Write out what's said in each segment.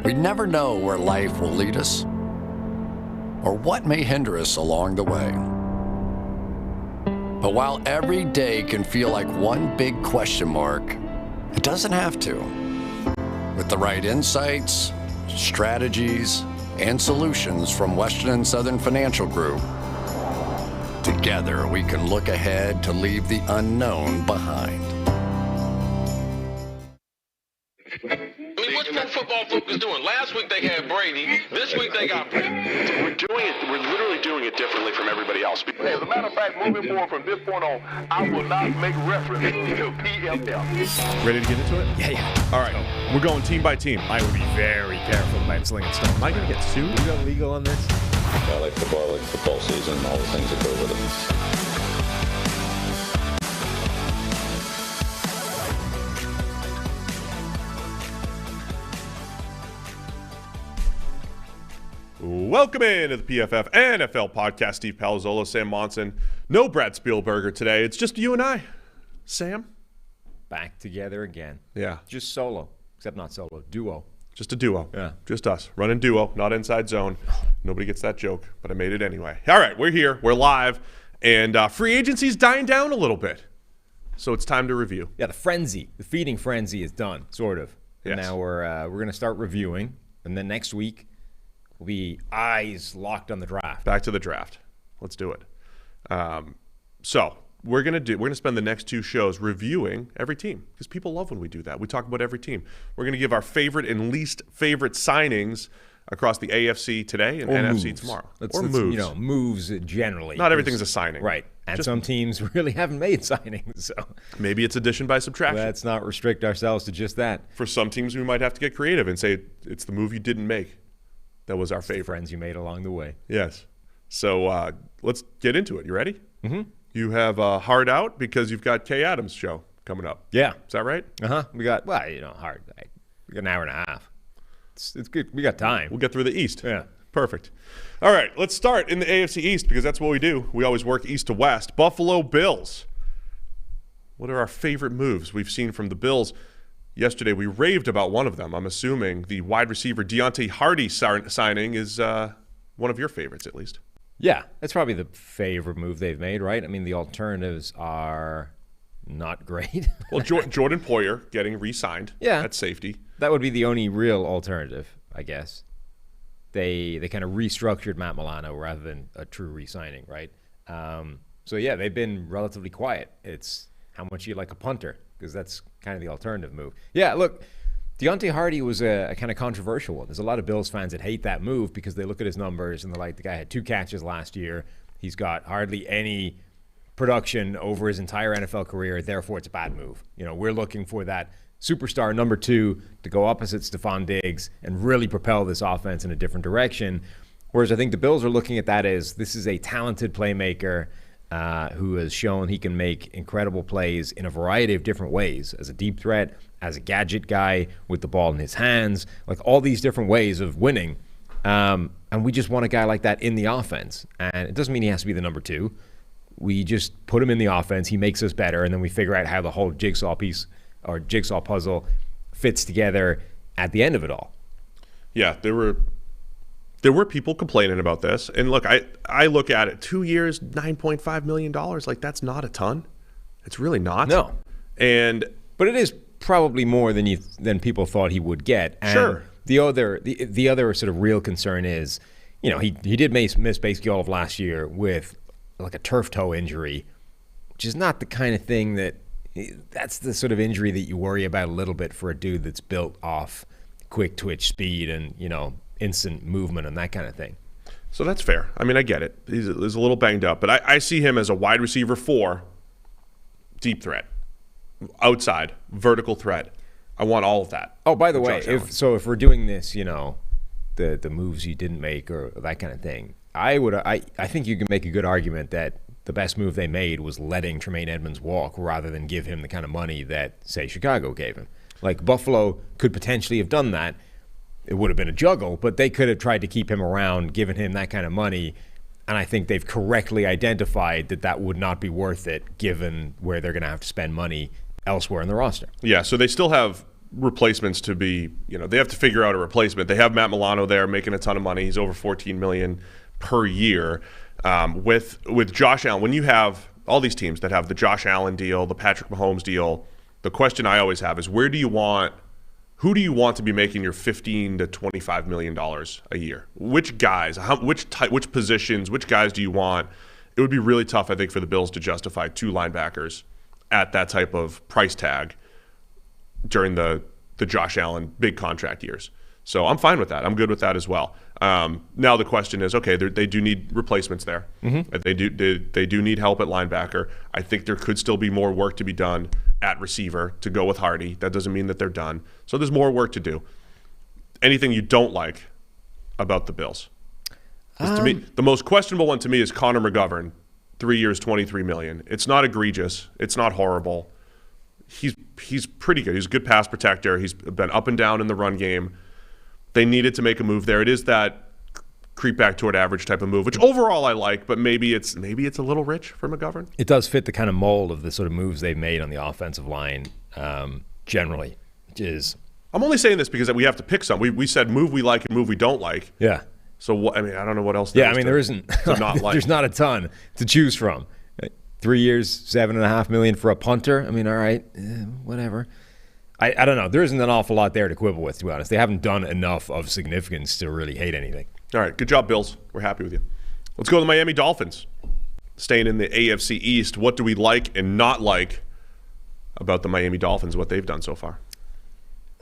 We never know where life will lead us or what may hinder us along the way. But while every day can feel like one big question mark, it doesn't have to. With the right insights, strategies, and solutions from Western and Southern Financial Group, together we can look ahead to leave the unknown behind. I mean, what's Pro Football Focus doing? Last week they had Brady. This week they got Brady. We're literally doing it differently from everybody else. Hey, as a matter of fact, moving forward from this point on, I will not make reference to PFF. Ready to get into it? Yeah. All right. We're going team by team. I would be very careful about slinging stones. Am I going to get sued? You got legal on this? I like football season, and all the things that go with it. Welcome into the PFF NFL podcast. Steve Palazzolo, Sam Monson. No Brad Spielberger today. It's just you and I. Sam? Back together again. Yeah. Just solo. Except not solo. Duo. Just a duo. Yeah. Just us. Running duo, not inside zone. Nobody gets that joke, but I made it anyway. All right, we're here. We're live. And free agency's dying down a little bit. So it's time to review. Yeah, the feeding frenzy is done, sort of. Yes. And now we're going to start reviewing. And then next week, will be eyes locked on the draft. Back to the draft. Let's do it. So we're gonna spend the next two shows reviewing every team because people love when we do that. We talk about every team. We're gonna give our favorite and least favorite signings across the AFC today and NFC moves. tomorrow. Let's, moves. Moves generally. Not everything's a signing. Right. And Just some teams really haven't made signings. So maybe it's addition by subtraction. let's not restrict ourselves to just that. For some teams, we might have to get creative and say it's the move you didn't make. That was our favorite. Friends you made along the way. Yes. So let's get into it. You ready? Mm-hmm. You have hard out because you've got Kay Adams' show coming up. Yeah. Is that right? Uh-huh. We got, hard. We got an hour and a half. It's good. We got time. We'll get through the East. Yeah. Perfect. All right, let's start in the AFC East because that's what we do. We always work east to west. Buffalo Bills. What are our favorite moves we've seen from the Bills? Yesterday, we raved about one of them. I'm assuming the wide receiver Deontay Hardy signing is one of your favorites, at least. Yeah, that's probably the favorite move they've made, right? I mean, the alternatives are not great. Well, Jordan Poyer getting re-signed at safety. That would be the only real alternative, I guess. They kind of restructured Matt Milano rather than a true re-signing, right? So, yeah, they've been relatively quiet. It's how much you like a punter, because that's kind of the alternative move. Yeah, look, Deontay Hardy was a kind of controversial one. There's a lot of Bills fans that hate that move because they look at his numbers and they're like, the guy had 2 catches last year. He's got hardly any production over his entire NFL career, therefore it's a bad move. You know, we're looking for that superstar number 2 to go opposite Stephon Diggs and really propel this offense in a different direction. Whereas I think the Bills are looking at that as this is a talented playmaker who has shown he can make incredible plays in a variety of different ways, as a deep threat, as a gadget guy with the ball in his hands, like all these different ways of winning. And we just want a guy like that in the offense. And it doesn't mean he has to be the number 2. We just put him in the offense. He makes us better. And then we figure out how the whole jigsaw piece or jigsaw puzzle fits together at the end of it all. Yeah, there were people complaining about this. And look, I look at it, 2 years, $9.5 million. Like, that's not a ton. It's really not. No. But it is probably more than people thought he would get. And sure. The other sort of real concern is, you know, he did miss basically all of last year with like a turf toe injury, which is not the kind of thing that's the sort of injury that you worry about a little bit for a dude that's built off quick twitch speed and, you know, instant movement and that kind of thing. So that's fair. I mean, I get it. He's a little banged up, but I see him as a wide receiver 4, deep threat, outside, vertical threat. I want all of that. Oh, by the way, if we're doing this, you know, the moves you didn't make or that kind of thing, I think you can make a good argument that the best move they made was letting Tremaine Edmonds walk rather than give him the kind of money that, say, Chicago gave him. Like, Buffalo could potentially have done that. It would have been a juggle, but they could have tried to keep him around, given him that kind of money. And I think they've correctly identified that would not be worth it, given where they're going to have to spend money elsewhere in the roster. Yeah, so they still have replacements to be, they have to figure out a replacement. They have Matt Milano there making a ton of money. He's over $14 million per year. With Josh Allen, when you have all these teams that have the Josh Allen deal, the Patrick Mahomes deal, the question I always have is who do you want to be making your $15 to $25 million a year? Which guys, which positions, which guys do you want? It would be really tough, I think, for the Bills to justify 2 linebackers at that type of price tag during the Josh Allen big contract years. So I'm fine with that. I'm good with that as well. Now the question is, okay, they do need replacements there. Mm-hmm. They do need help at linebacker. I think there could still be more work to be done at receiver to go with Hardy. That doesn't mean that they're done. So there's more work to do. Anything you don't like about the Bills? To me, the most questionable one to me is Connor McGovern, 3 years, $23 million. It's not egregious. It's not horrible. He's pretty good. He's a good pass protector. He's been up and down in the run game. They needed to make a move there. It is that creep back toward average type of move, which overall I like, but maybe it's a little rich for McGovern. It does fit the kind of mold of the sort of moves they've made on the offensive line generally, which is... I'm only saying this because we have to pick some. We said move we like and move we don't like. Yeah. So, I don't know what else there is. There isn't. Not like. There's not a ton to choose from. 3 years, $7.5 million for a punter. All right, whatever. I don't know. There isn't an awful lot there to quibble with, to be honest. They haven't done enough of significance to really hate anything. All right, good job, Bills. We're happy with you. Let's go to the Miami Dolphins. Staying in the AFC East, what do we like and not like about the Miami Dolphins, what they've done so far?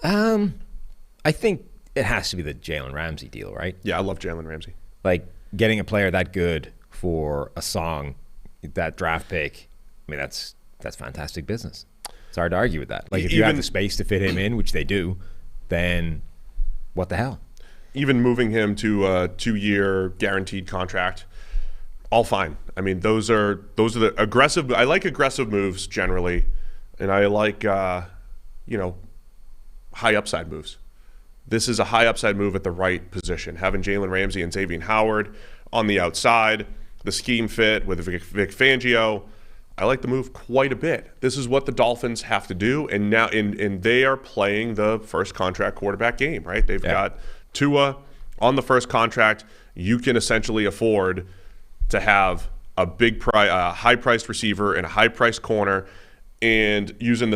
I think it has to be the Jalen Ramsey deal, right? Yeah, I love Jalen Ramsey. Like, getting a player that good for a song, that draft pick, that's fantastic business. It's hard to argue with that. Like, if you have the space to fit him in, which they do, then what the hell? Even moving him to a 2-year guaranteed contract, all fine. Those are the aggressive. I like aggressive moves generally, and I like high upside moves. This is a high upside move at the right position. Having Jalen Ramsey and Xavier Howard on the outside, the scheme fit with Vic Fangio. I like the move quite a bit. This is what the Dolphins have to do, and now and they are playing the first contract quarterback game, right? They've got Tua on the first contract. You can essentially afford to have a high-priced receiver and a high-priced corner, and using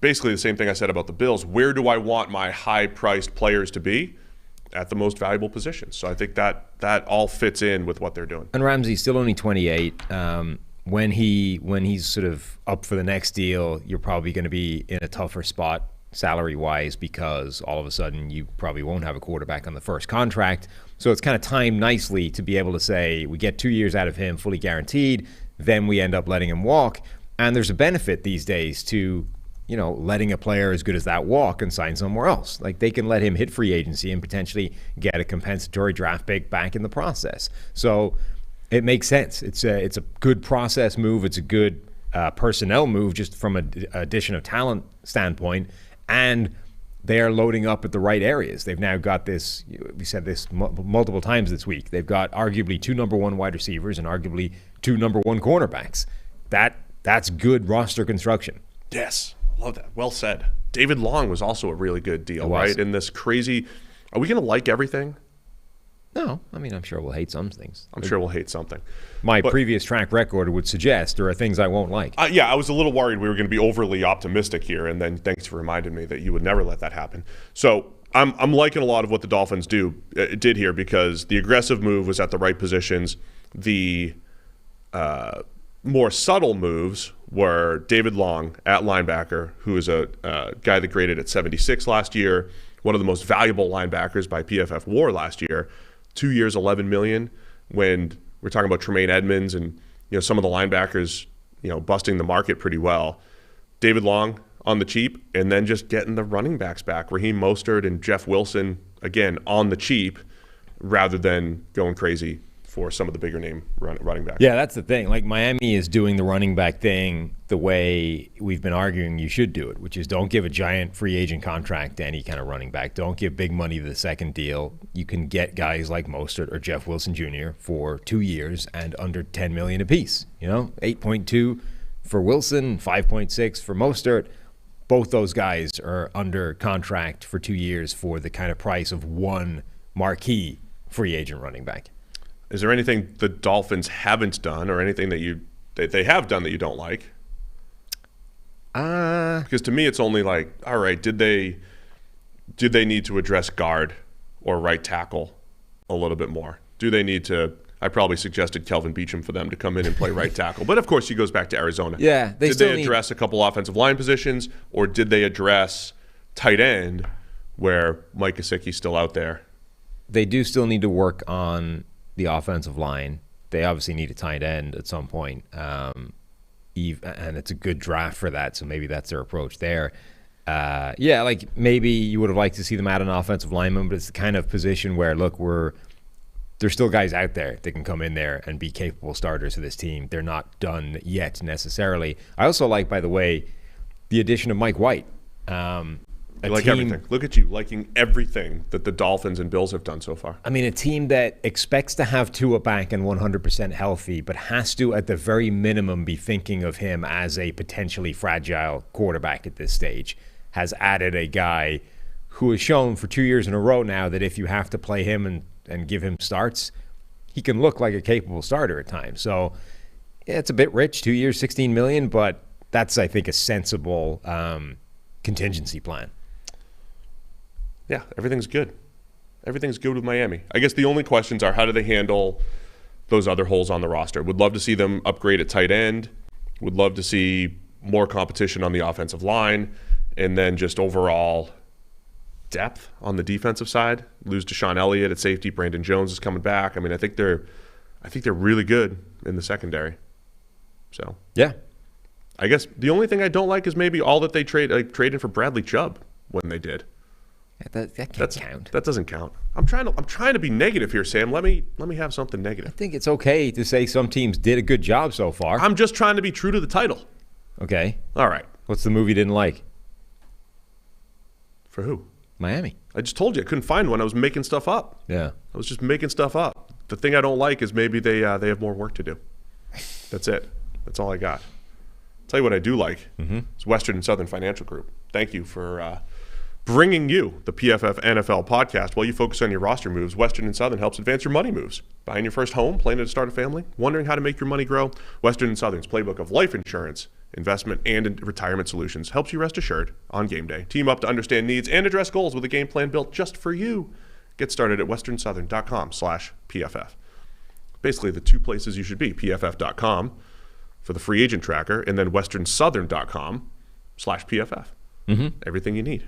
basically the same thing I said about the Bills. Where do I want my high-priced players to be? At the most valuable positions. So I think that all fits in with what they're doing. And Ramsey's still only 28. When he's sort of up for the next deal, you're probably going to be in a tougher spot salary-wise because all of a sudden you probably won't have a quarterback on the first contract. So it's kind of timed nicely to be able to say we get 2 years out of him fully guaranteed, then we end up letting him walk. And there's a benefit these days to letting a player as good as that walk and sign somewhere else. Like, they can let him hit free agency and potentially get a compensatory draft pick back in the process. So it makes sense. It's a good process move. It's a good personnel move just from an addition of talent standpoint. And they are loading up at the right areas. They've now got this, we said this multiple times this week, they've got arguably 2 number 1 wide receivers and arguably 2 number 1 cornerbacks. That's good roster construction. Yes. Love that. Well said. David Long was also a really good deal, right? In this crazy, are we going to like everything? No. I'm sure we'll hate some things. I'm sure we'll hate something. My previous track record would suggest there are things I won't like. I was a little worried we were going to be overly optimistic here, and then thanks for reminding me that you would never let that happen. So I'm liking a lot of what the Dolphins did here because the aggressive move was at the right positions. The more subtle moves were David Long at linebacker, who is a guy that graded at 76 last year, one of the most valuable linebackers by PFF WAR last year, 2 years, $11 million. When we're talking about Tremaine Edmonds and some of the linebackers busting the market pretty well, David Long on the cheap, and then just getting the running backs back, Raheem Mostert and Jeff Wilson again on the cheap, rather than going crazy for some of the bigger name running backs. Yeah, that's the thing. Like, Miami is doing the running back thing the way we've been arguing you should do it, which is don't give a giant free agent contract to any kind of running back. Don't give big money to the second deal. You can get guys like Mostert or Jeff Wilson Jr. for 2 years and under $10 million apiece. 8.2 for Wilson, 5.6 for Mostert. both those guys are under contract for 2 years for the kind of price of one marquee free agent running back. Is there anything the Dolphins haven't done or anything that they have done that you don't like? Because to me, it's only like, all right, did they need to address guard or right tackle a little bit more? Do they need to? I probably suggested Kelvin Beachum for them to come in and play right tackle, but of course he goes back to Arizona. Yeah, did they address a couple offensive line positions, or did they address tight end where Mike Gesicki's still out there? They do still need to work on the offensive line. They obviously need a tight end at some point. And it's a good draft for that, so maybe that's their approach there. Yeah, like maybe you would have liked to see them add an offensive lineman, but it's the kind of position where, look, there's still guys out there that can come in there and be capable starters of this team. They're not done yet necessarily. I also like, by the way, the addition of Mike White. I like everything. Look at you liking everything that the Dolphins and Bills have done so far. I mean, a team that expects to have Tua back and 100% healthy, but has to, at the very minimum, be thinking of him as a potentially fragile quarterback at this stage, has added a guy who has shown for 2 years in a row now that if you have to play him and give him starts, he can look like a capable starter at times. So yeah, it's a bit rich, 2 years, $16 million, but that's, I think, a sensible contingency plan. Yeah, everything's good. Everything's good with Miami. I guess the only questions are, how do they handle those other holes on the roster? Would love to see them upgrade at tight end. Would love to see more competition on the offensive line. And then just overall depth on the defensive side. Lose Deshaun Elliott at safety. Brandon Jones is coming back. I mean, I think they're really good in the secondary. So yeah, I guess the only thing I don't like is maybe all that they traded for Bradley Chubb when they did. That can't count. That doesn't count. I'm trying to be negative here, Sam. Let me have something negative. I think it's okay to say some teams did a good job so far. I'm just trying to be true to the title. Okay. All right. What's the movie you didn't like? For who? Miami. I just told you I couldn't find one. I was making stuff up. Yeah. I was just making stuff up. The thing I don't like is maybe they have more work to do. That's it. That's all I got. I'll tell you what I do like. It's Western and Southern Financial Group. Thank you for bringing you the PFF NFL podcast. While you focus on your roster moves, Western and Southern helps advance your money moves. Buying your first home, planning to start a family, wondering how to make your money grow? Western and Southern's playbook of life insurance, investment, and retirement solutions helps you rest assured on game day. Team up to understand needs and address goals with a game plan built just for you. Get started at westernsouthern.com/PFF. Basically, the two places you should be, PFF.com for the free agent tracker, and then westernsouthern.com/PFF. Everything you need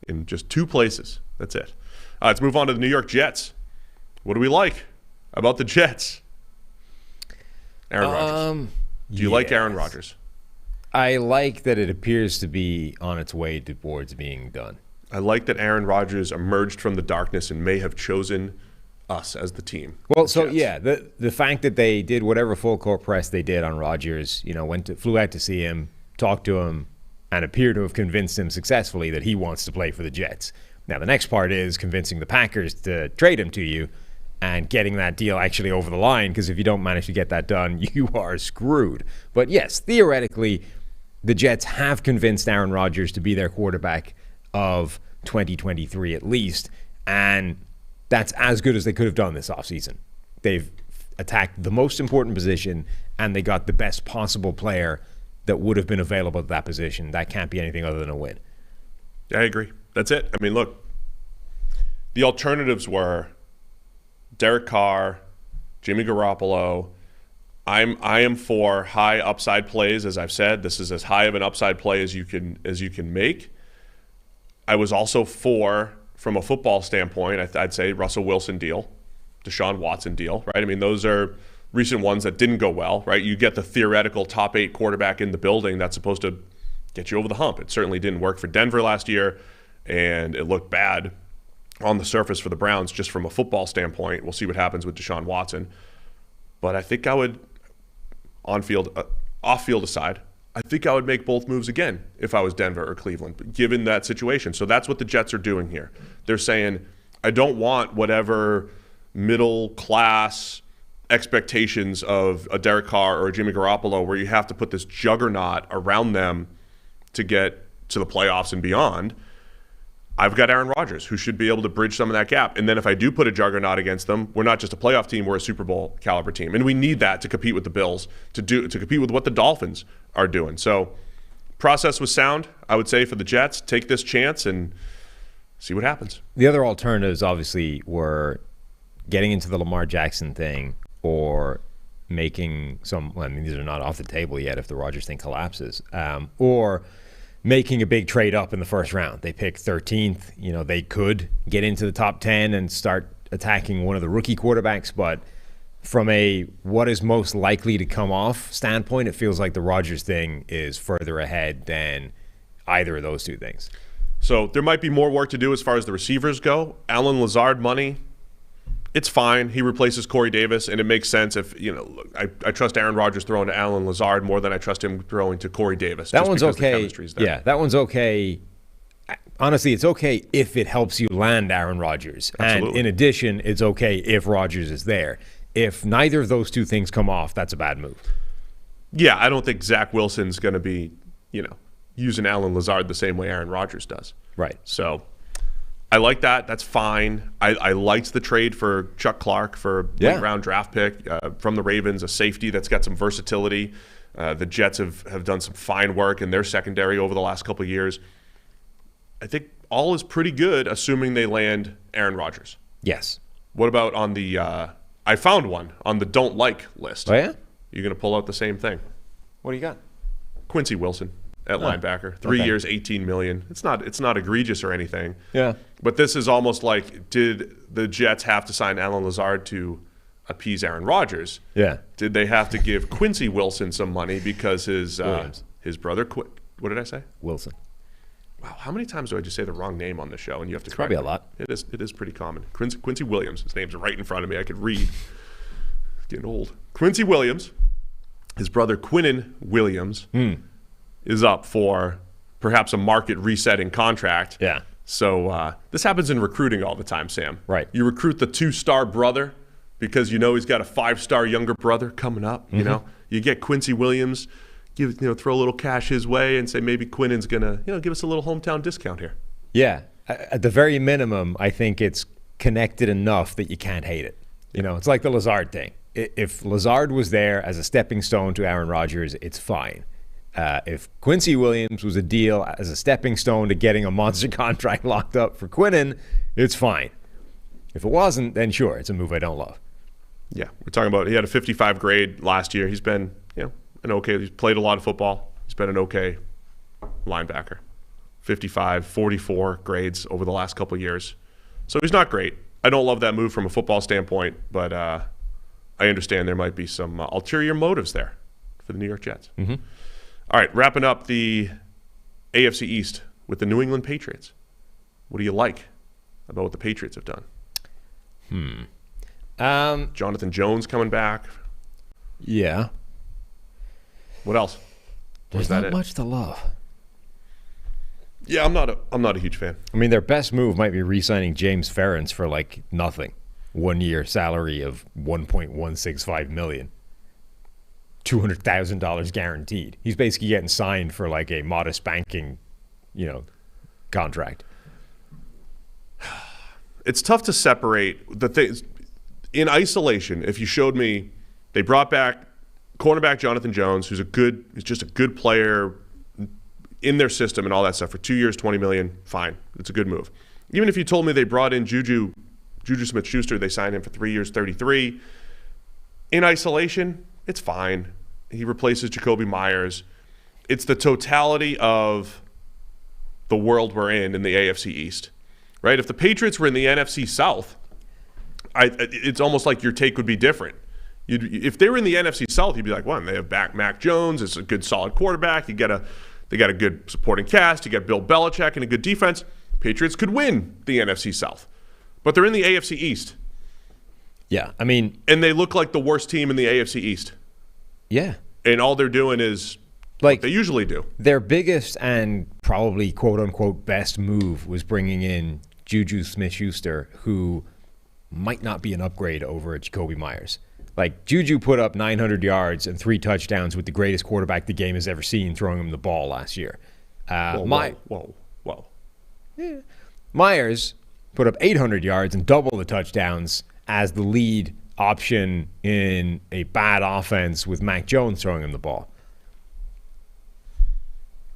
in just two places. That's it. Let's move on to the New York Jets. What do we like about the Jets? Aaron Rodgers. Do you like Aaron Rodgers? I like that it appears to be on its way towards being done. I like that Aaron Rodgers emerged from the darkness and may have chosen us as the team. Well, so Jets. Yeah, the fact that they did whatever full court press they did on Rodgers, flew out to see him, talked to him, and appear to have convinced him successfully that he wants to play for the Jets. Now, the next part is convincing the Packers to trade him to you and getting that deal actually over the line, because if you don't manage to get that done, you are screwed. But yes, theoretically, the Jets have convinced Aaron Rodgers to be their quarterback of 2023 at least, and that's as good as they could have done this offseason. They've attacked the most important position, and they got the best possible player that would have been available at that position. That can't be anything other than a win. I agree. That's it. I mean, look, the alternatives were Derek Carr, Jimmy Garoppolo. I am for high upside plays, as I've said. This is as high of an upside play as you can make. I was also for, from a football standpoint, I'd say Russell Wilson deal, Deshaun Watson deal, right? I mean, those are recent ones that didn't go well, right? You get the theoretical top 8 quarterback in the building that's supposed to get you over the hump. It certainly didn't work for Denver last year, and it looked bad on the surface for the Browns just from a football standpoint. We'll see what happens with Deshaun Watson. But I think I would, off-field aside, I think I would make both moves again if I was Denver or Cleveland, given that situation. So that's what the Jets are doing here. They're saying, I don't want whatever middle-class expectations of a Derek Carr or a Jimmy Garoppolo where you have to put this juggernaut around them to get to the playoffs and beyond, I've got Aaron Rodgers, who should be able to bridge some of that gap. And then if I do put a juggernaut against them, we're not just a playoff team, we're a Super Bowl caliber team. And we need that to compete with the Bills, to compete with what the Dolphins are doing. So process was sound, I would say, for the Jets. Take this chance and see what happens. The other alternatives obviously were getting into the Lamar Jackson thing or making some, well, I mean, these are not off the table yet if the Rodgers thing collapses, or making a big trade up in the first round. They pick 13th. You know, they could get into the top 10 and start attacking one of the rookie quarterbacks, but from a what is most likely to come off standpoint, it feels like the Rodgers thing is further ahead than either of those two things. So there might be more work to do as far as the receivers go. Allen Lazard money, it's fine. He replaces Corey Davis, and it makes sense if, you know, look, I trust Aaron Rodgers throwing to Allen Lazard more than I trust him throwing to Corey Davis. That one's okay. Yeah, that one's okay. Honestly, it's okay if it helps you land Aaron Rodgers. Absolutely. And in addition, it's okay if Rodgers is there. If neither of those two things come off, that's a bad move. Yeah, I don't think Zach Wilson's going to be, you know, using Allen Lazard the same way Aaron Rodgers does. Right. So I like that. That's fine. I liked the trade for Chuck Clark for a late-round draft pick from the Ravens, a safety that's got some versatility. The Jets have done some fine work in their secondary over the last couple of years. I think all is pretty good, assuming they land Aaron Rodgers. Yes. What about on the I found one on the don't like list. Oh, yeah? You're going to pull out the same thing. What do you got? Quincy Wilson at linebacker. 3 years, $18 million. It's not egregious or anything. Yeah. But this is almost like, did the Jets have to sign Allen Lazard to appease Aaron Rodgers? Yeah. Did they have to give Quincy Wilson some money because his brother quit? What did I say? Wilson. Wow, how many times do I just say the wrong name on the show and you have to correct probably a me? lot. It is pretty common. Quincy Williams. His name's right in front of me. I could read. It's getting old. Quincy Williams. His brother Quinnen Williams is up for perhaps a market resetting contract. Yeah. So this happens in recruiting all the time, Sam. Right. You recruit the 2-star brother because you know he's got a 5-star younger brother coming up. You know, you get Quincy Williams, throw a little cash his way and say maybe Quinnen's gonna give us a little hometown discount here. Yeah. At the very minimum, I think it's connected enough that you can't hate it. You know, it's like the Lazard thing. If Lazard was there as a stepping stone to Aaron Rodgers, it's fine. If Quincy Williams was a deal as a stepping stone to getting a monster contract locked up for Quinnen, it's fine. If it wasn't, then sure, it's a move I don't love. Yeah, we're talking about he had a 55 grade last year. He's been, he's played a lot of football. He's been an okay linebacker. 55, 44 grades over the last couple of years. So he's not great. I don't love that move from a football standpoint, but I understand there might be some ulterior motives there for the New York Jets. Mm-hmm. All right, wrapping up the AFC East with the New England Patriots. What do you like about what the Patriots have done? Jonathan Jones coming back. Yeah. What else? There's not much to love. Yeah, I'm not a huge fan. I mean, their best move might be re-signing James Ferentz for like nothing. 1 year salary of $1.165 million. $200,000 guaranteed. He's basically getting signed for like a modest banking, contract. It's tough to separate the things in isolation. If you showed me they brought back cornerback Jonathan Jones, who's just a good player in their system and all that stuff for 2 years, $20 million, fine. It's a good move. Even if you told me they brought in Juju Smith-Schuster, they signed him for 3 years, $33. In isolation, it's fine. He replaces Jacoby Myers. It's the totality of the world we're in the AFC East, right? If the Patriots were in the NFC South, it's almost like your take would be different. If they were in the NFC South, you'd be like, well, they have back Mac Jones. It's a good, solid quarterback. They got a good supporting cast. You got Bill Belichick and a good defense. Patriots could win the NFC South. But they're in the AFC East. Yeah, I mean... And they look like the worst team in the AFC East. Yeah. And all they're doing is like what they usually do. Their biggest and probably quote-unquote best move was bringing in Juju Smith-Schuster, who might not be an upgrade over Jacoby Myers. Like, Juju put up 900 yards and 3 touchdowns with the greatest quarterback the game has ever seen throwing him the ball last year. Whoa. Myers put up 800 yards and double the touchdowns as the lead option in a bad offense with Mac Jones throwing him the ball.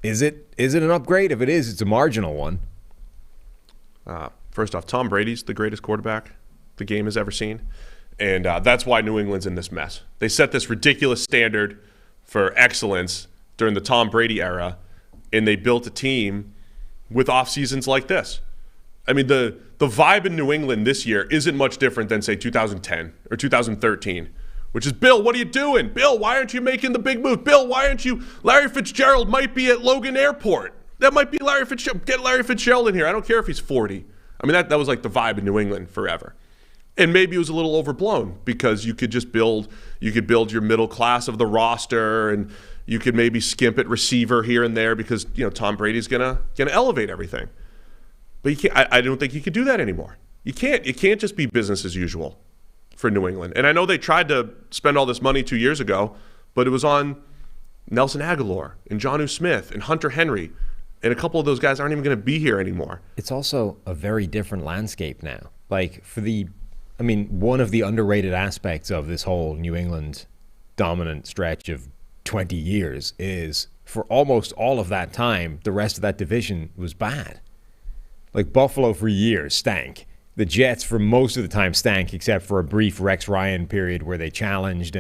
Is it an upgrade? If it is, it's a marginal one. First off, Tom Brady's the greatest quarterback the game has ever seen. And that's why New England's in this mess. They set this ridiculous standard for excellence during the Tom Brady era, and they built a team with off seasons like this. I mean, the vibe in New England this year isn't much different than, say, 2010 or 2013, which is, Bill, what are you doing? Bill, why aren't you making the big move? Bill, why aren't you? Larry Fitzgerald might be at Logan Airport. That might be Larry Fitzgerald. Get Larry Fitzgerald in here. I don't care if he's 40. I mean, that was like the vibe in New England forever. And maybe it was a little overblown because you could just build your middle class of the roster, and you could maybe skimp at receiver here and there because, Tom Brady's gonna elevate everything. But I don't think you could do that anymore. You can't just be business as usual for New England. And I know they tried to spend all this money 2 years ago, but it was on Nelson Aguilar and Jonnu Smith and Hunter Henry, and a couple of those guys aren't even going to be here anymore. It's also a very different landscape now. Like one of the underrated aspects of this whole New England dominant stretch of 20 years is for almost all of that time, the rest of that division was bad. Like Buffalo for years stank. The Jets for most of the time stank, except for a brief Rex Ryan period where they challenged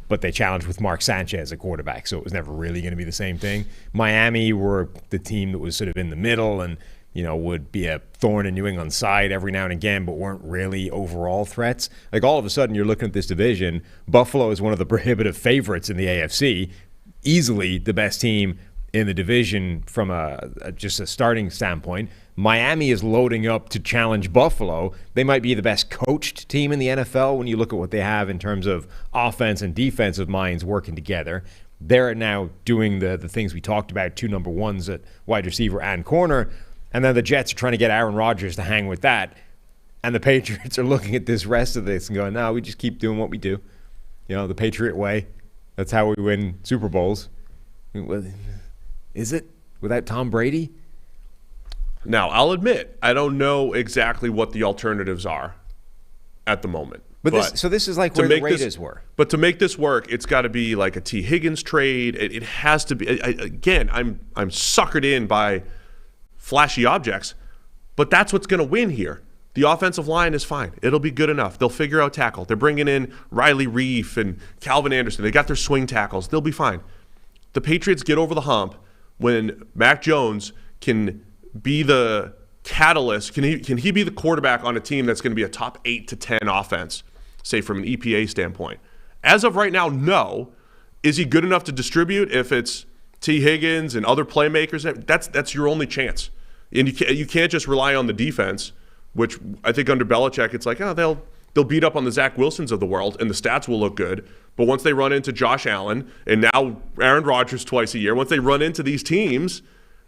but they challenged with Mark Sanchez at quarterback, so it was never really going to be the same thing. Miami were the team that was sort of in the middle and, would be a thorn in New England's side every now and again, but weren't really overall threats. Like all of a sudden you're looking at this division. Buffalo is one of the prohibitive favorites in the AFC, easily the best team in the division from just a starting standpoint. Miami is loading up to challenge Buffalo. They might be the best coached team in the NFL when you look at what they have in terms of offense and defensive minds working together. They're now doing the things we talked about, 2 number ones at wide receiver and corner. And then the Jets are trying to get Aaron Rodgers to hang with that. And the Patriots are looking at this rest of this and going, no, we just keep doing what we do. The Patriot way. That's how we win Super Bowls. Is it without Tom Brady? Now, I'll admit, I don't know exactly what the alternatives are at the moment. But this is like where the Raiders were. But to make this work, it's got to be like a T. Higgins trade. It has to be. Again, I'm suckered in by flashy objects, but that's what's going to win here. The offensive line is fine. It'll be good enough. They'll figure out tackle. They're bringing in Riley Reif and Calvin Anderson. They got their swing tackles. They'll be fine. The Patriots get over the hump when Mac Jones can be the catalyst. Can he be the quarterback on a team that's going to be a top 8 to 10 offense, say from an EPA standpoint? As of right now, no. Is he good enough to distribute if it's T. Higgins and other playmakers? That's your only chance. And you can't just rely on the defense, which I think under Belichick, it's like, they'll beat up on the Zach Wilsons of the world and the stats will look good. But once they run into Josh Allen and now Aaron Rodgers twice a year, once they run into these teams,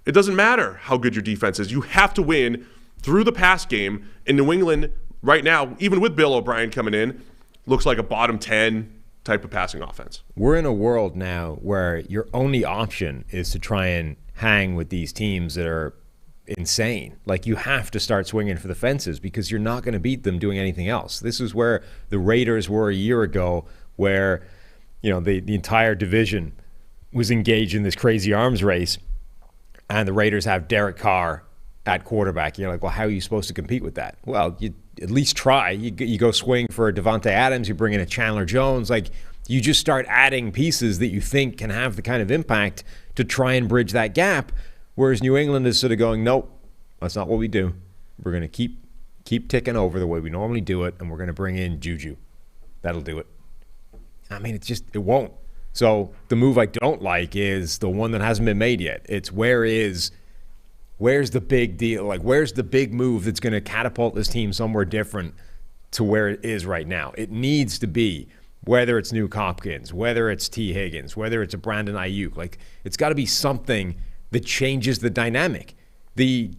it doesn't matter how good your defense is. You have to win through the pass game. In New England right now, even with Bill O'Brien coming in, looks like a bottom 10 type of passing offense. We're in a world now where your only option is to try and hang with these teams that are insane. Like, you have to start swinging for the fences because you're not going to beat them doing anything else. This is where the Raiders were a year ago, where the entire division was engaged in this crazy arms race, and the Raiders have Derek Carr at quarterback. You're like, well, how are you supposed to compete with that? Well, you at least try. You go swing for Devontae Adams. You bring in a Chandler Jones. Like, you just start adding pieces that you think can have the kind of impact to try and bridge that gap. Whereas New England is sort of going, nope, that's not what we do. We're going to keep ticking over the way we normally do it, and we're going to bring in Juju. That'll do it. I mean, it won't. So the move I don't like is the one that hasn't been made yet. It's where's the big deal? Like, where's the big move that's going to catapult this team somewhere different to where it is right now? It needs to be, whether it's Nuke Hopkins, whether it's T. Higgins, whether it's a Brandon Ayuk. Like, it's got to be something that changes the dynamic. The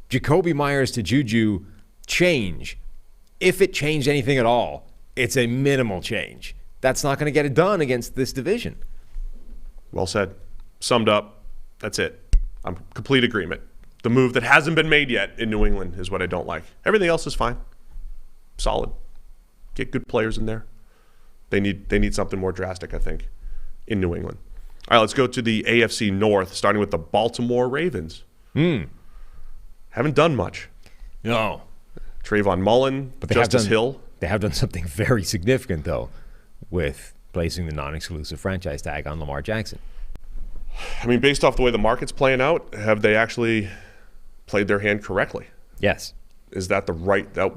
Jacoby Myers to Juju change, if it changed anything at all, it's a minimal change. That's not going to get it done against this division. Well said. Summed up. That's it. I'm complete agreement. The move that hasn't been made yet in New England is what I don't like. Everything else is fine. Solid. Get good players in there. They need something more drastic, I think, in New England. All right, let's go to the AFC North, starting with the Baltimore Ravens. Haven't done much. No. Trayvon Mullen, But Justice Hill. They have done something very significant, though, with placing the non-exclusive franchise tag on Lamar Jackson. I mean, based off the way the market's playing out, have they actually played their hand correctly? Yes. Is that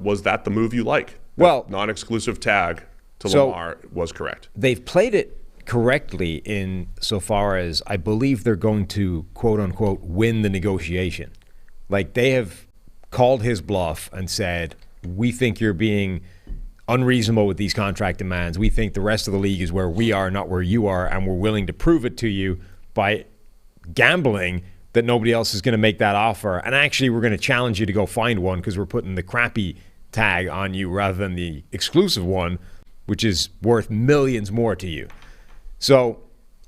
was that the move you like? Well, non-exclusive tag to Lamar was correct. They've played it correctly in so far as I believe they're going to, quote unquote, win the negotiation. Like, they have called his bluff and said, we think you're being unreasonable with these contract demands. We think the rest of the league is where we are, not where you are, and we're willing to prove it to you by gambling that nobody else is going to make that offer. And actually, we're going to challenge you to go find one because we're putting the crappy tag on you rather than the exclusive one, which is worth millions more to you. So,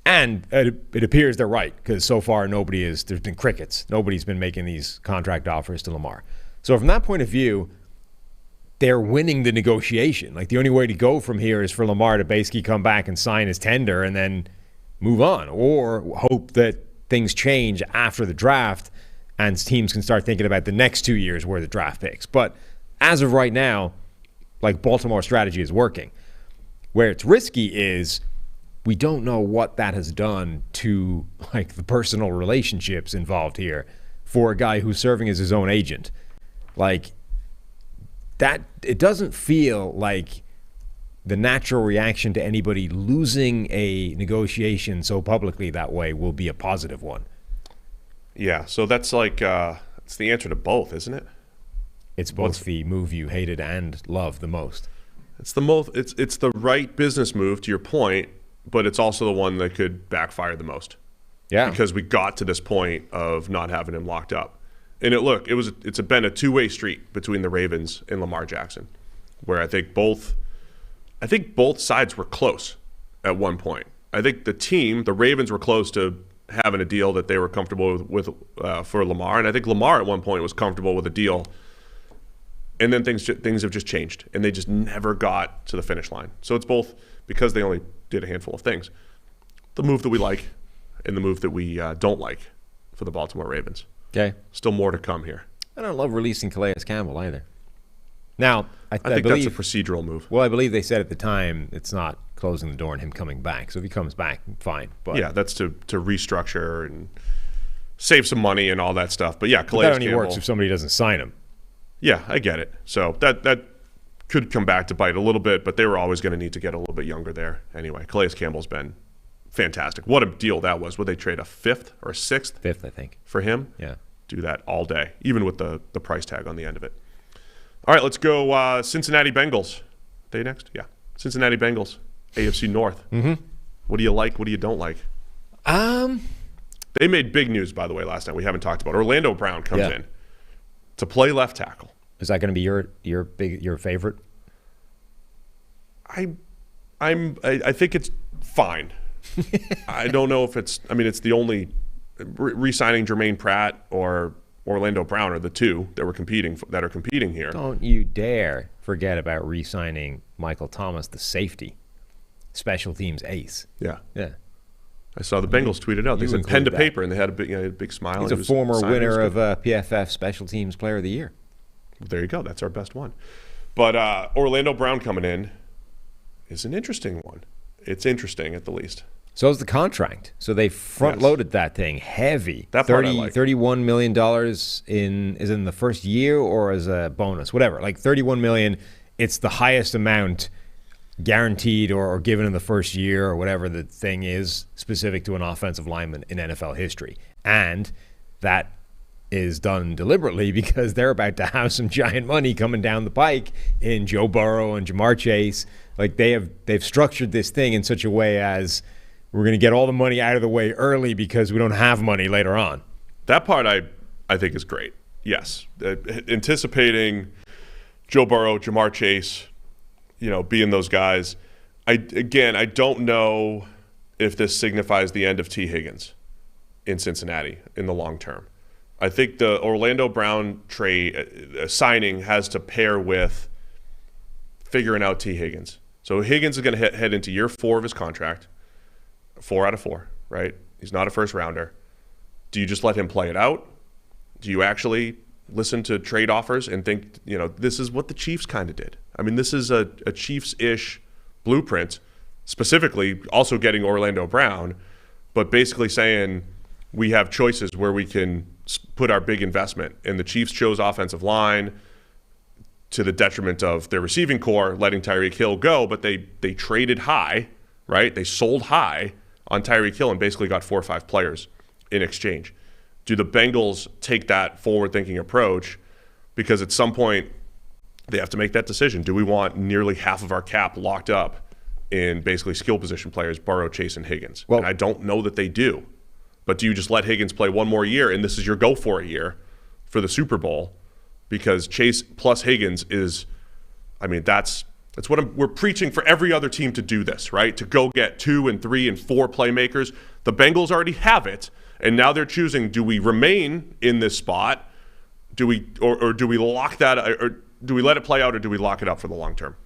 and it appears they're right, because so far there's been crickets. Nobody's been making these contract offers to Lamar. So from that point of view, they're winning the negotiation. Like, the only way to go from here is for Lamar to basically come back and sign his tender and then move on, or hope that things change after the draft and teams can start thinking about the next 2 years worth of draft picks. But as of right now, like, Baltimore's strategy is working. Where it's risky is we don't know what that has done to, like, the personal relationships involved here for a guy who's serving as his own agent. Like, that, it doesn't feel like the natural reaction to anybody losing a negotiation so publicly that way will be a positive one. Yeah, so that's like, it's the answer to both, isn't it? It's both the move you hated and loved the most. It's the right business move, to your point, but it's also the one that could backfire the most. Yeah. Because we got to this point of not having him locked up. And it's been a two-way street between the Ravens and Lamar Jackson, where I think both sides were close at one point. I think the Ravens were close to having a deal that they were comfortable with for Lamar, and I think Lamar at one point was comfortable with a deal. And then things have just changed, and they just never got to the finish line. So it's both because they only did a handful of things. The move that we like and the move that we don't like for the Baltimore Ravens. Okay. Still more to come here. I don't love releasing Calais Campbell either. Now, I think believe, that's a procedural move. Well, I believe they said at the time it's not closing the door on him coming back. So if he comes back, fine. But yeah, that's to restructure and save some money and all that stuff. But yeah, Calais that only Campbell works if somebody doesn't sign him. Yeah, I get it. So that could come back to bite a little bit, but they were always going to need to get a little bit younger there anyway. Calais Campbell's been fantastic. What a deal that was. Would they trade a fifth or a sixth? Fifth, I think. For him? Yeah. Do that all day, even with the price tag on the end of it. All right, let's go Cincinnati Bengals. They next? Yeah. Cincinnati Bengals, AFC North. Mm-hmm. What do you like? What do you don't like? They made big news, by the way, last night. We haven't talked about. Orlando Brown comes in to play left tackle. Is that going to be your favorite? I think it's fine. I don't know if it's. I mean, it's the only re-signing Jermaine Pratt or Orlando Brown are the two that are competing here. Don't you dare forget about re-signing Michael Thomas, the safety, special teams ace. Yeah. Yeah. I saw the Bengals tweeted out. They said pen to paper, and they had a big smile. He's a former winner of PFF Special Teams Player of the Year. There you go. That's our best one. But Orlando Brown coming in is an interesting one. It's interesting at the least. So is the contract. So they front-loaded that thing heavy. That part I like. $31 million is in the first year or as a bonus, whatever. Like $31 million, it's the highest amount guaranteed or given in the first year or whatever the thing is specific to an offensive lineman in NFL history. And that is done deliberately because they're about to have some giant money coming down the pike in Joe Burrow and Jamar Chase. Like they've structured this thing in such a way as we're going to get all the money out of the way early because we don't have money later on. That part I think is great. Yes. Anticipating Joe Burrow, Jamar Chase, being those guys. I don't know if this signifies the end of T. Higgins. in Cincinnati in the long term. I think the Orlando Brown trade signing has to pair with figuring out T. Higgins. So Higgins is going to head into year 4 of his contract, 4 out of 4, right? He's not a first rounder. Do you just let him play it out? Do you actually listen to trade offers and think, this is what the Chiefs kind of did? I mean, this is a Chiefs-ish blueprint, specifically also getting Orlando Brown, but basically saying we have choices where we can put our big investment. And the Chiefs chose offensive line to the detriment of their receiving core, letting Tyreek Hill go, but they traded high, right? They sold high on Tyreek Hill and basically got 4 or 5 players in exchange. Do the Bengals take that forward-thinking approach? Because at some point, they have to make that decision. Do we want nearly half of our cap locked up in basically skill position players, Burrow, Chase, and Higgins? Well, and I don't know that they do. But do you just let Higgins play one more year, and this is your go for a year for the Super Bowl? Because Chase plus Higgins is, that's what we're preaching for every other team to do this, right? To go get 2 and 3 and 4 playmakers. The Bengals already have it, and now they're choosing: do we remain in this spot? Do we or do we lock that, or do we let it play out, or do we lock it up for the long term?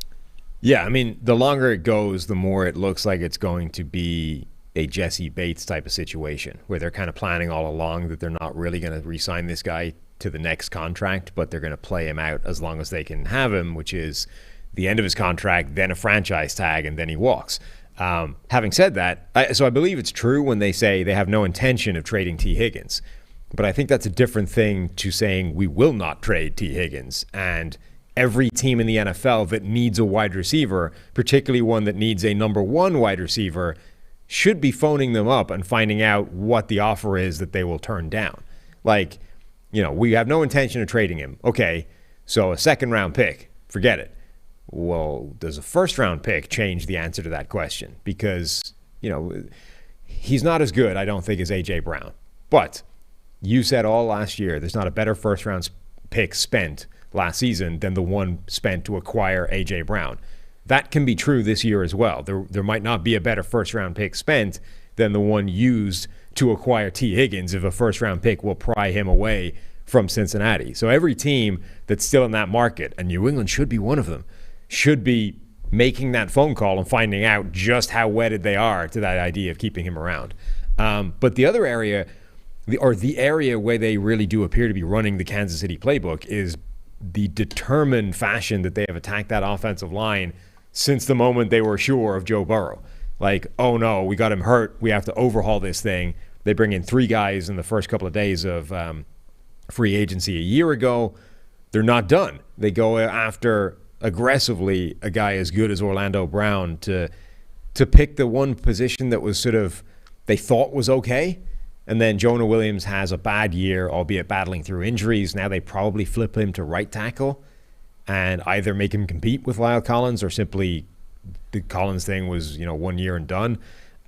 Yeah, the longer it goes, the more it looks like it's going to be a Jesse Bates type of situation where they're kind of planning all along that they're not really going to re-sign this guy to the next contract, but they're going to play him out as long as they can have him, which is the end of his contract, then a franchise tag, and then he walks. Having said that, I believe it's true when they say they have no intention of trading T. Higgins, but I think that's a different thing to saying we will not trade T. Higgins. And every team in the NFL that needs a wide receiver, particularly one that needs a number 1 wide receiver, should be phoning them up and finding out what the offer is that they will turn down. We have no intention of trading him. Okay, so a 2nd-round pick, forget it. Well, does a 1st-round pick change the answer to that question? Because, he's not as good, I don't think, as A.J. Brown. But you said all last year there's not a better 1st-round pick spent last season than the one spent to acquire A.J. Brown. That can be true this year as well. There might not be a better 1st-round pick spent than the one used to acquire T. Higgins if a 1st-round pick will pry him away from Cincinnati. So every team that's still in that market, and New England should be one of them, should be making that phone call and finding out just how wedded they are to that idea of keeping him around. But the other area, the area where they really do appear to be running the Kansas City playbook, is the determined fashion that they have attacked that offensive line since the moment they were sure of Joe Burrow. Oh no, we got him hurt. We have to overhaul this thing. They bring in 3 guys in the first couple of days of free agency a year ago. They're not done. They go after aggressively a guy as good as Orlando Brown to pick the one position that was sort of they thought was okay. And then Jonah Williams has a bad year, albeit battling through injuries. Now they probably flip him to right tackle and either make him compete with Lyle Collins or simply the Collins thing was, 1 year and done.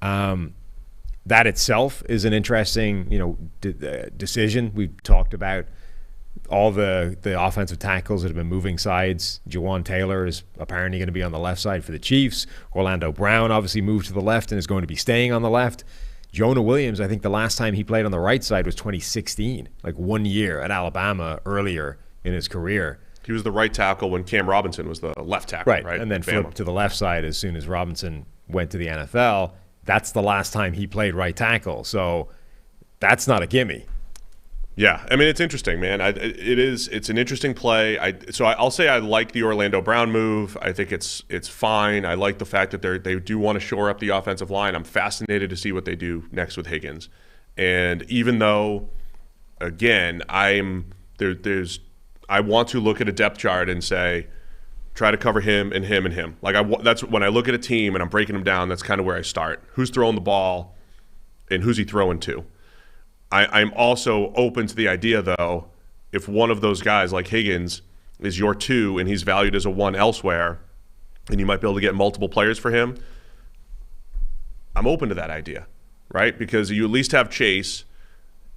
That itself is an interesting, decision. We've talked about all the offensive tackles that have been moving sides. Jawan Taylor is apparently going to be on the left side for the Chiefs. Orlando Brown obviously moved to the left and is going to be staying on the left. Jonah Williams, I think the last time he played on the right side was 2016, 1 year at Alabama earlier in his career. He was the right tackle when Cam Robinson was the left tackle, right? And then flipped to the left side as soon as Robinson went to the NFL. That's the last time he played right tackle. So that's not a gimme. Yeah, it's interesting, man. It's an interesting play. I'll say I like the Orlando Brown move. I think it's fine. I like the fact that they do want to shore up the offensive line. I'm fascinated to see what they do next with Higgins. And even though, again, I want to look at a depth chart and say, try to cover him and him and him. That's when I look at a team and I'm breaking them down. That's kind of where I start. Who's throwing the ball, and who's he throwing to? I'm also open to the idea, though, if one of those guys like Higgins is your 2 and he's valued as a 1 elsewhere, and you might be able to get multiple players for him, I'm open to that idea, right? Because you at least have Chase,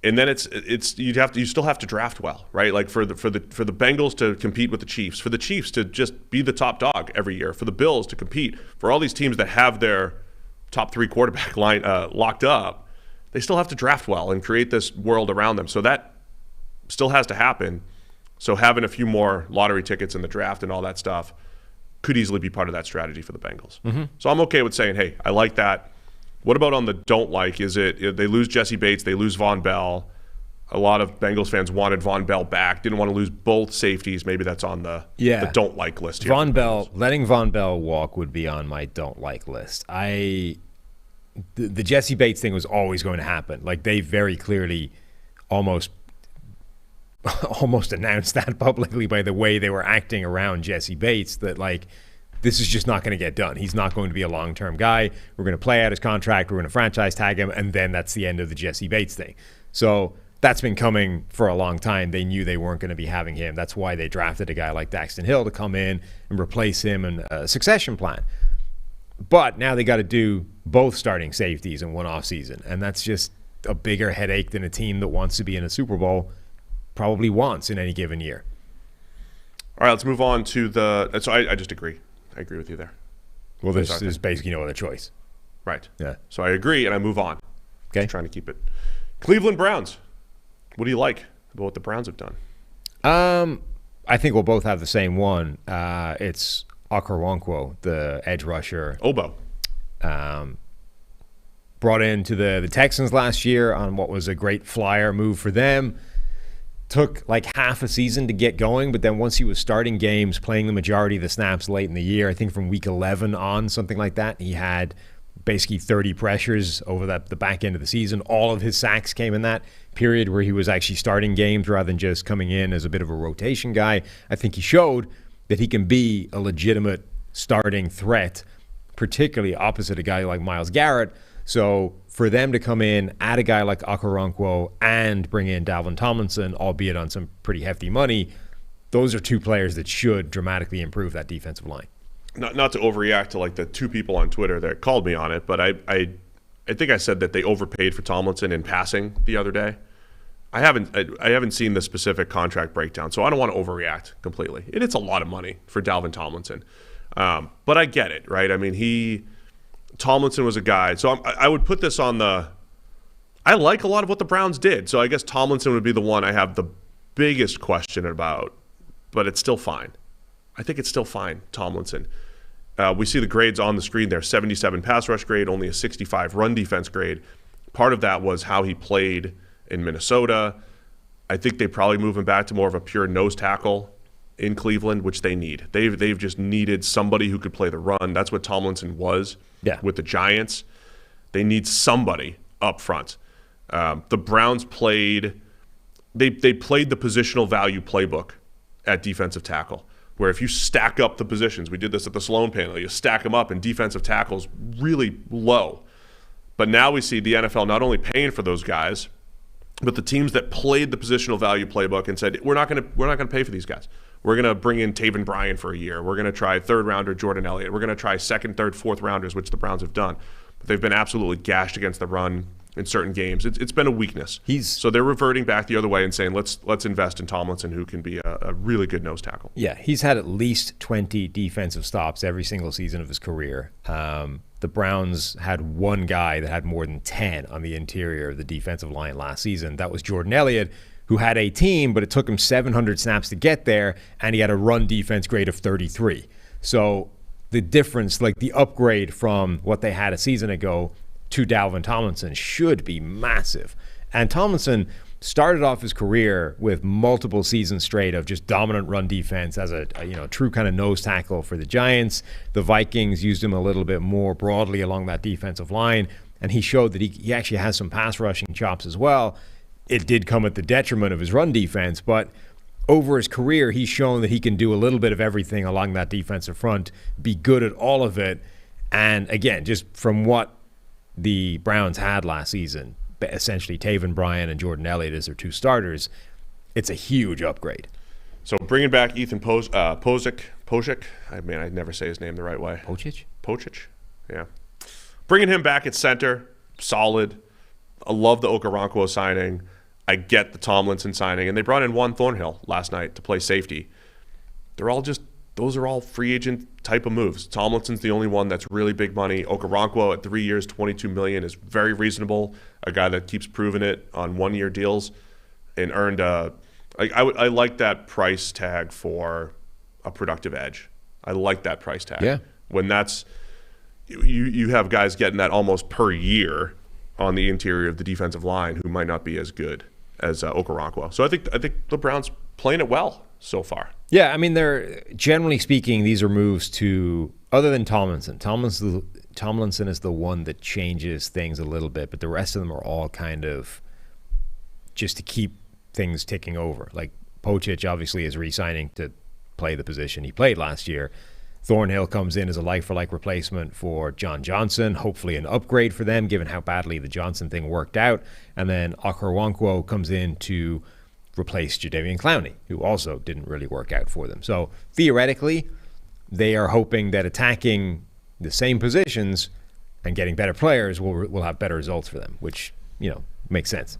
and then you still have to draft well, right? For the Bengals to compete with the Chiefs, for the Chiefs to just be the top dog every year, for the Bills to compete, for all these teams that have their top 3 quarterback line locked up, they still have to draft well and create this world around them. So that still has to happen. So having a few more lottery tickets in the draft and all that stuff could easily be part of that strategy for the Bengals. So I'm okay with saying, hey, I like that. What about on the don't like? Is it they lose Jesse Bates, they lose Von Bell. A lot of Bengals fans wanted Von Bell back, didn't want to lose both safeties. Maybe that's on the don't like list here. Letting Von Bell walk would be on my don't like list. The Jesse Bates thing was always going to happen. Like, they very clearly almost announced that publicly by the way they were acting around Jesse Bates, that like, this is just not going to get done. He's not going to be a long-term guy. We're going to play out his contract. We're going to franchise tag him, and then that's the end of the Jesse Bates thing. So that's been coming for a long time. They knew they weren't going to be having him. That's why they drafted a guy like Daxton Hill to come in and replace him in a succession plan. But now they got to do both starting safeties in one offseason, and that's just a bigger headache than a team that wants to be in a Super Bowl probably wants in any given year. All right, let's move on to the – so I just agree. I agree with you there. Well, there's basically no other choice. Right. Yeah. So I agree, and I move on. Okay. Just trying to keep it. Cleveland Browns. What do you like about what the Browns have done? I think we'll both have the same one. It's Okoronkwo, the edge rusher. Obo. Brought into the Texans last year on what was a great flyer move for them. Took like half a season to get going, but then once he was starting games, playing the majority of the snaps late in the year, I think from week 11 on, something like that, he had basically 30 pressures over the back end of the season. All of his sacks came in that period where he was actually starting games rather than just coming in as a bit of a rotation guy. I think he showed that he can be a legitimate starting threat, particularly opposite a guy like Myles Garrett. So for them to come in, add a guy like Okoronkwo, and bring in Dalvin Tomlinson, albeit on some pretty hefty money, those are two players that should dramatically improve that defensive line. Not to overreact to like the two people on Twitter that called me on it, but I think I said that they overpaid for Tomlinson in passing the other day. I haven't seen the specific contract breakdown, so I don't want to overreact completely. And it's a lot of money for Dalvin Tomlinson, but I get it, right? I mean, Tomlinson was a guy, so I would put this on the. I like a lot of what the Browns did, so I guess Tomlinson would be the one I have the biggest question about, but it's still fine. I think it's still fine, Tomlinson. We see the grades on the screen there, 77 pass rush grade, only a 65 run defense grade. Part of that was how he played in Minnesota. I think they probably move him back to more of a pure nose tackle in Cleveland, which they need. They've just needed somebody who could play the run. That's what Tomlinson was with the Giants. They need somebody up front. The Browns played the positional value playbook at defensive tackle, where if you stack up the positions, we did this at the Sloan panel, you stack them up and defensive tackles really low. But now we see the NFL not only paying for those guys, but the teams that played the positional value playbook and said, we're not going to pay for these guys. We're going to bring in Taven Bryan for a year. We're going to try third rounder Jordan Elliott. We're going to try second, third, fourth rounders, which the Browns have done. But they've been absolutely gashed against the run in certain games. It's been a weakness. So they're reverting back the other way and saying, let's invest in Tomlinson, who can be a really good nose tackle. Yeah, he's had at least 20 defensive stops every single season of his career. The Browns had one guy that had more than 10 on the interior of the defensive line last season. That was Jordan Elliott, who had 18, but it took him 700 snaps to get there, and he had a run defense grade of 33. So the difference, like the upgrade from what they had a season ago to Dalvin Tomlinson, should be massive. And Tomlinson started off his career with multiple seasons straight of just dominant run defense as a true kind of nose tackle for the Giants. The Vikings used him a little bit more broadly along that defensive line, and he showed that he actually has some pass rushing chops as well. It did come at the detriment of his run defense, but over his career, he's shown that he can do a little bit of everything along that defensive front, be good at all of it. And again, just from what the Browns had last season, essentially Taven Bryan and Jordan Elliott as their two starters, it's a huge upgrade. So bringing back Ethan Pocic. I mean, I never say his name the right way. Pocic? Yeah. Bringing him back at center, solid. I love the Okoronkwo signing. I get the Tomlinson signing. And they brought in Juan Thornhill last night to play safety. They're all just those are all free agent type of moves. Tomlinson's the only one that's really big money. Okoronkwo at 3 years, $22 million is very reasonable. A guy that keeps proving it on 1-year deals and earned I like that price tag for a productive edge. I like that price tag. Yeah. When that's you have guys getting that almost per year on the interior of the defensive line who might not be as good as Okoronkwo. So I think the Browns playing it well so far. Yeah, I mean, they're generally speaking, these are moves to, other than Tomlinson. Tomlinson is the one that changes things a little bit, but the rest of them are all kind of just to keep things ticking over. Like Pocic obviously is re-signing to play the position he played last year. Thornhill comes in as a like-for-like replacement for John Johnson, hopefully an upgrade for them given how badly the Johnson thing worked out. And then Okoronkwo comes in to replace Jadeveon Clowney, who also didn't really work out for them. So theoretically, they are hoping that attacking the same positions and getting better players will have better results for them, which, makes sense.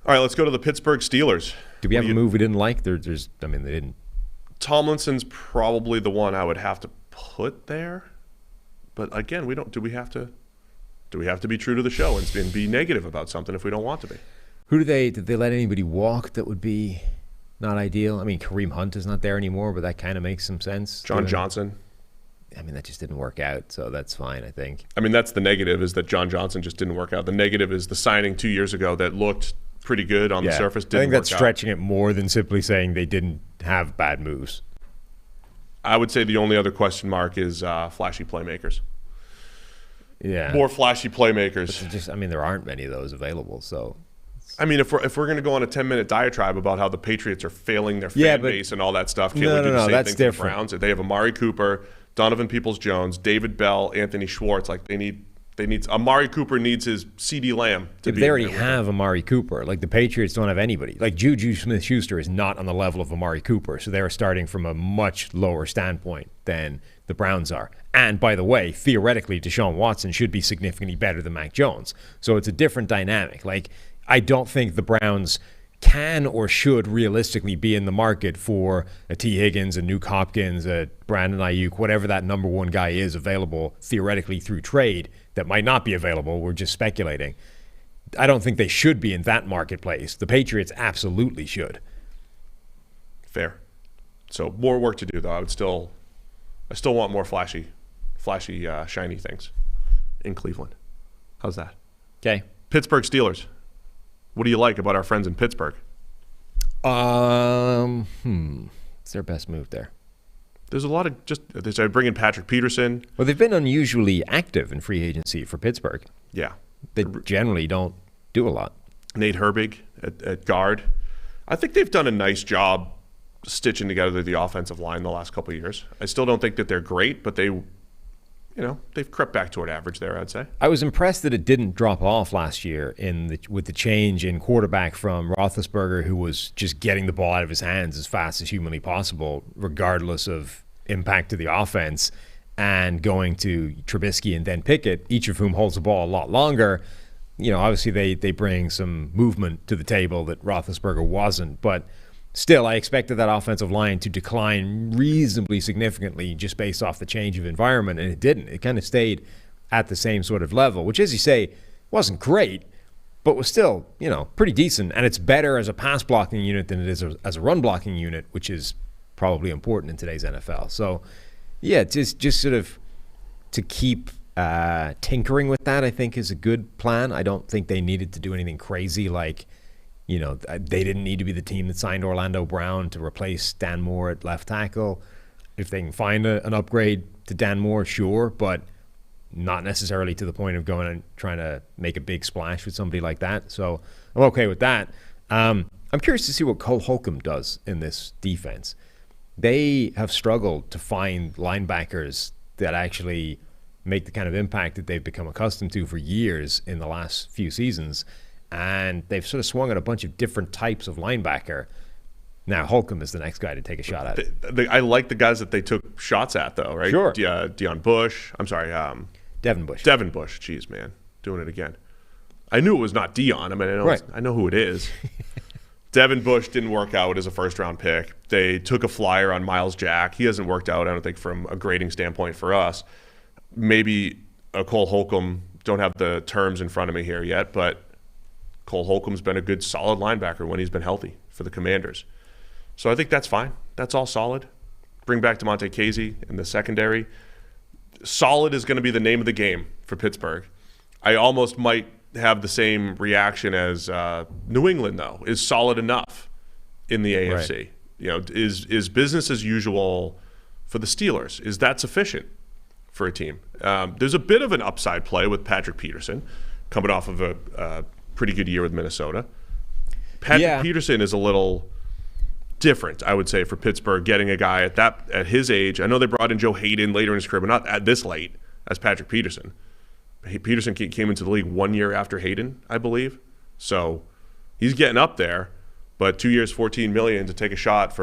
All right, let's go to the Pittsburgh Steelers. Do we have a move we didn't like? They didn't. Tomlinson's probably the one I would have to put there. But again, do we have to be true to the show and be negative about something if we don't want to be? Did they let anybody walk that would be not ideal? I mean, Kareem Hunt is not there anymore, but that kind of makes some sense. John Johnson. I mean, that just didn't work out, so that's fine, I think. I mean, that's the negative, is that John Johnson just didn't work out. The negative is the signing 2 years ago that looked pretty good on the surface didn't work out. I think that's stretching it more than simply saying they didn't have bad moves. I would say the only other question mark is flashy playmakers. Yeah. More flashy playmakers. There aren't many of those available, so... I mean, if we're going to go on a 10-minute diatribe about how the Patriots are failing their fan base and all that stuff, can't we do the same thing for the Browns? They have Amari Cooper, Donovan Peoples-Jones, David Bell, Anthony Schwartz. Like they need Amari Cooper needs his CeeDee Lamb to be. They already have Amari Cooper. Like the Patriots don't have anybody. Like Juju Smith-Schuster is not on the level of Amari Cooper, so they're starting from a much lower standpoint than the Browns are. And by the way, theoretically, Deshaun Watson should be significantly better than Mac Jones. So it's a different dynamic. Like I don't think the Browns can or should realistically be in the market for a T. Higgins, a Nuke Hopkins, a Brandon Ayuk, whatever that number one guy is available theoretically through trade that might not be available. We're just speculating. I don't think they should be in that marketplace. The Patriots absolutely should. Fair. So more work to do, though. I still want more flashy, shiny things in Cleveland. How's that? Okay. Pittsburgh Steelers. What do you like about our friends in Pittsburgh? It's their best move there. There's a lot of I bring in Patrick Peterson. Well, they've been unusually active in free agency for Pittsburgh. Yeah. They generally don't do a lot. Nate Herbig at guard. I think they've done a nice job stitching together the offensive line the last couple of years. I still don't think that they're great, but they've crept back toward average there, I'd say. I was impressed that it didn't drop off last year with the change in quarterback from Roethlisberger, who was just getting the ball out of his hands as fast as humanly possible, regardless of impact to the offense, and going to Trubisky and then Pickett, each of whom holds the ball a lot longer. Obviously they bring some movement to the table that Roethlisberger wasn't, but still, I expected that offensive line to decline reasonably significantly just based off the change of environment, and it didn't. It kind of stayed at the same sort of level, which, as you say, wasn't great, but was still, pretty decent. And it's better as a pass blocking unit than it is as a run blocking unit, which is probably important in today's NFL. So, yeah, just sort of to keep tinkering with that, I think, is a good plan. I don't think they needed to do anything crazy like, they didn't need to be the team that signed Orlando Brown to replace Dan Moore at left tackle. If they can find an upgrade to Dan Moore, sure, but not necessarily to the point of going and trying to make a big splash with somebody like that. So I'm okay with that. I'm curious to see what Cole Holcomb does in this defense. They have struggled to find linebackers that actually make the kind of impact that they've become accustomed to for years in the last few seasons. And they've sort of swung at a bunch of different types of linebacker. Now, Holcomb is the next guy to take a shot at it. I like the guys that they took shots at, though, right? Sure. Devin Bush. Devin Bush. Jeez, man. Doing it again. I knew it was not Dion. I mean, I know who it is. Devin Bush didn't work out as a first-round pick. They took a flyer on Miles Jack. He hasn't worked out, I don't think, from a grading standpoint for us. Maybe a Cole Holcomb, don't have the terms in front of me here yet, but Cole Holcomb's been a good, solid linebacker when he's been healthy for the Commanders. So I think that's fine. That's all solid. Bring back DeMonte Casey in the secondary. Solid is going to be the name of the game for Pittsburgh. I almost might have the same reaction as New England, though. Is solid enough in the AFC? Right. You know, is business as usual for the Steelers? Is that sufficient for a team? There's a bit of an upside play with Patrick Peterson coming off of a pretty good year with Minnesota. Patrick Peterson is a little different, I would say, for Pittsburgh, getting a guy at his age. I know they brought in Joe Hayden later in his career, but not at this late as Patrick Peterson. Peterson came into the league 1 year after Hayden, I believe. So he's getting up there, but 2 years, $14 million to take a shot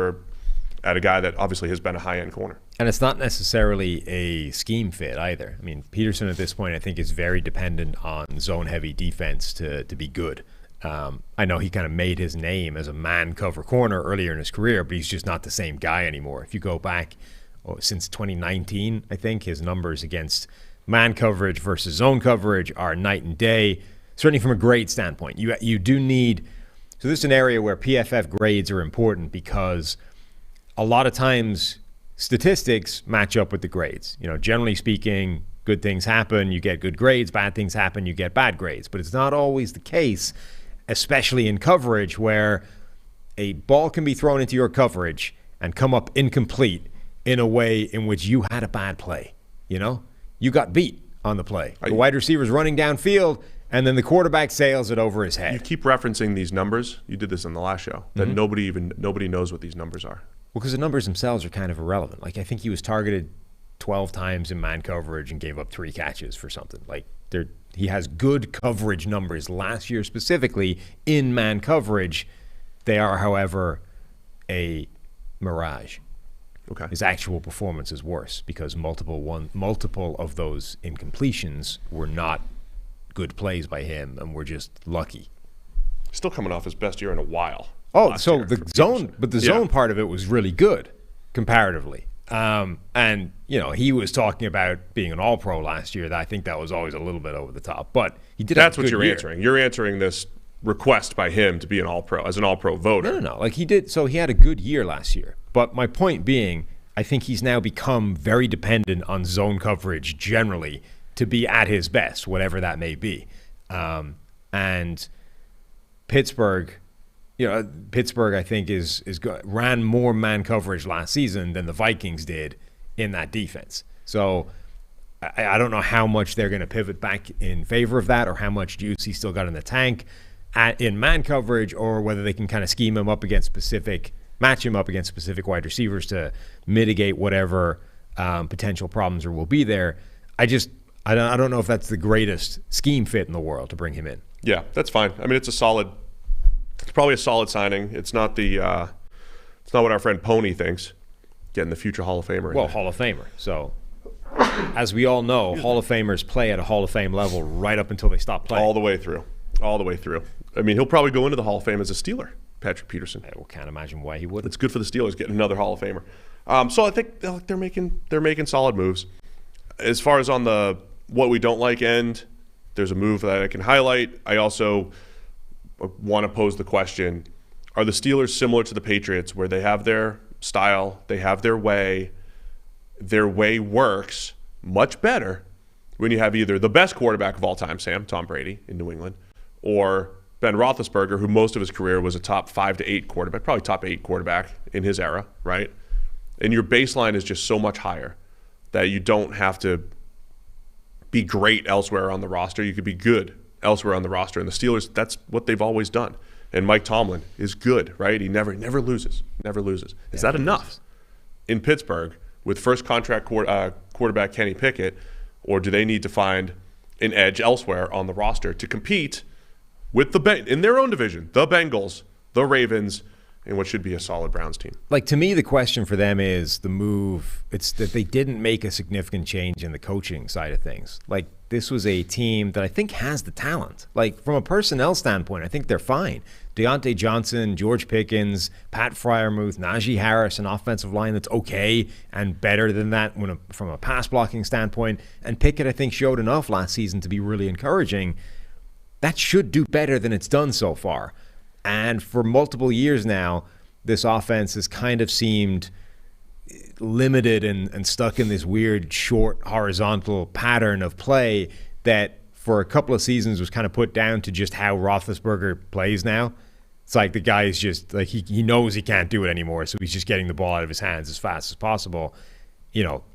at a guy that obviously has been a high-end corner. And it's not necessarily a scheme fit either. I mean, Peterson at this point, I think, is very dependent on zone-heavy defense to be good. I know he kind of made his name as a man-cover corner earlier in his career, but he's just not the same guy anymore. If you go back since 2019, I think, his numbers against man coverage versus zone coverage are night and day, certainly from a grade standpoint. You do need – so this is an area where PFF grades are important because a lot of times statistics match up with the grades. You know, generally speaking, good things happen, you get good grades. Bad things happen, you get bad grades. But it's not always the case, especially in coverage, where a ball can be thrown into your coverage and come up incomplete in a way in which you had a bad play. You know, you got beat on the play. The wide receiver's running downfield, and then the quarterback sails it over his head. You keep referencing these numbers. You did this in the last show. That nobody knows what these numbers are. Well, because the numbers themselves are kind of irrelevant. Like, I think he was targeted 12 times in man coverage and gave up 3 catches for something. Like, he has good coverage numbers last year specifically in man coverage. They are, however, a mirage. Okay. His actual performance is worse because multiple of those incompletions were not good plays by him and were just lucky. Still coming off his best year in a while. Oh, so the zone part of it was really good comparatively. And, you know, he was talking about being an all-pro last year. I think that was always a little bit over the top. But he did have a good year. That's what you're answering. You're answering this request by him to be an all-pro, as an all-pro voter. No. Like, he did. So he had a good year last year. But my point being, I think he's now become very dependent on zone coverage generally to be at his best, whatever that may be. And Pittsburgh, I think, ran more man coverage last season than the Vikings did in that defense. So I don't know how much they're going to pivot back in favor of that or how much juice he's still got in the tank in man coverage, or whether they can kind of match him up against specific wide receivers to mitigate whatever potential problems there will be there. I don't know if that's the greatest scheme fit in the world to bring him in. Yeah, that's fine. I mean, it's probably a solid signing. It's not it's not what our friend Pony thinks, getting the future Hall of Famer. Well, Hall of Famer. So, as we all know, Hall of Famers play at a Hall of Fame level right up until they stop playing. All the way through. I mean, he'll probably go into the Hall of Fame as a Steeler, Patrick Peterson. I can't imagine why he wouldn't. It's good for the Steelers getting another Hall of Famer. So I think they're making solid moves. As far as on the what we don't like end, there's a move that I can highlight. I also want to pose the question, are the Steelers similar to the Patriots where they have their style, they have their way works much better when you have either the best quarterback of all time, Tom Brady in New England, or Ben Roethlisberger, who most of his career was a top 5 to 8 quarterback, probably top 8 quarterback in his era, right? And your baseline is just so much higher that you don't have to be great elsewhere on the roster. You could be good elsewhere on the roster. And the Steelers, that's what they've always done. And Mike Tomlin is good, right? He never loses. Is that enough in Pittsburgh with first contract quarterback Kenny Pickett, or do they need to find an edge elsewhere on the roster to compete with in their own division, the Bengals, the Ravens, in what should be a solid Browns team. Like, to me, the question for them is the move. It's that they didn't make a significant change in the coaching side of things. Like, this was a team that I think has the talent. Like, from a personnel standpoint, I think they're fine. Deontay Johnson, George Pickens, Pat Freiermuth, Najee Harris, an offensive line that's okay and better than that from a pass blocking standpoint. And Pickett, I think, showed enough last season to be really encouraging. That should do better than it's done so far. And for multiple years now, this offense has kind of seemed limited and stuck in this weird short horizontal pattern of play that for a couple of seasons was kind of put down to just how Roethlisberger plays now. It's like the guy is just like he knows he can't do it anymore, so he's just getting the ball out of his hands as fast as possible.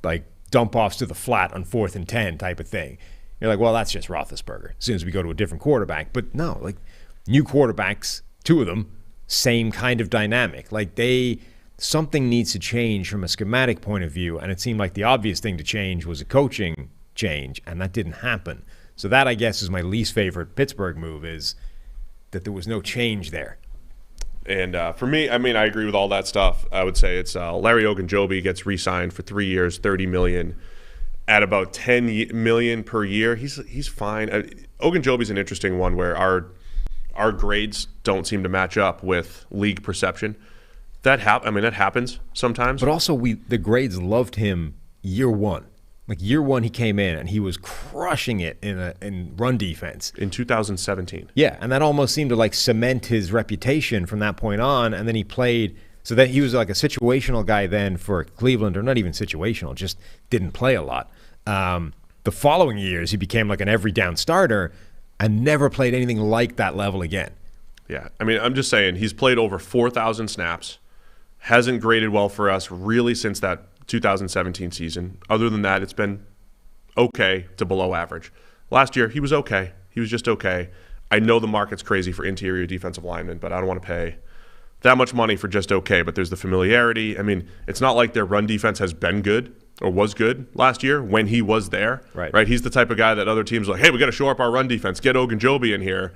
Like dump offs to the flat on 4th and 10 type of thing. You're like, well, that's just Roethlisberger. As soon as we go to a different quarterback. But no, like new quarterbacks, 2 of them, same kind of dynamic. Like something needs to change from a schematic point of view, and it seemed like the obvious thing to change was a coaching change, and that didn't happen. So that, I guess, is my least favorite Pittsburgh move, is that there was no change there. And for me, I mean, I agree with all that stuff. I would say it's Larry Ogunjobi gets re-signed for 3 years, $30 million, at about $10 million per year. He's fine. Ogunjobi's an interesting one where our grades don't seem to match up with league perception. That happens sometimes. But also, the grades loved him year one. Like year one, he came in and he was crushing it in run defense. In 2017. Yeah, and that almost seemed to like cement his reputation from that point on. And then he played, so that he was like a situational guy then for Cleveland, or not even situational, just didn't play a lot. The following years, he became like an every down starter and never played anything like that level again. Yeah, I mean, I'm just saying, he's played over 4,000 snaps, hasn't graded well for us really since that 2017 season. Other than that, it's been okay to below average. Last year, he was okay. He was just okay. I know the market's crazy for interior defensive linemen, but I don't want to pay that much money for just okay. But there's the familiarity. I mean, it's not like their run defense has been good or was good last year when he was there. Right? He's the type of guy that other teams are like, hey, we got to shore up our run defense. Get Ogunjobi in here.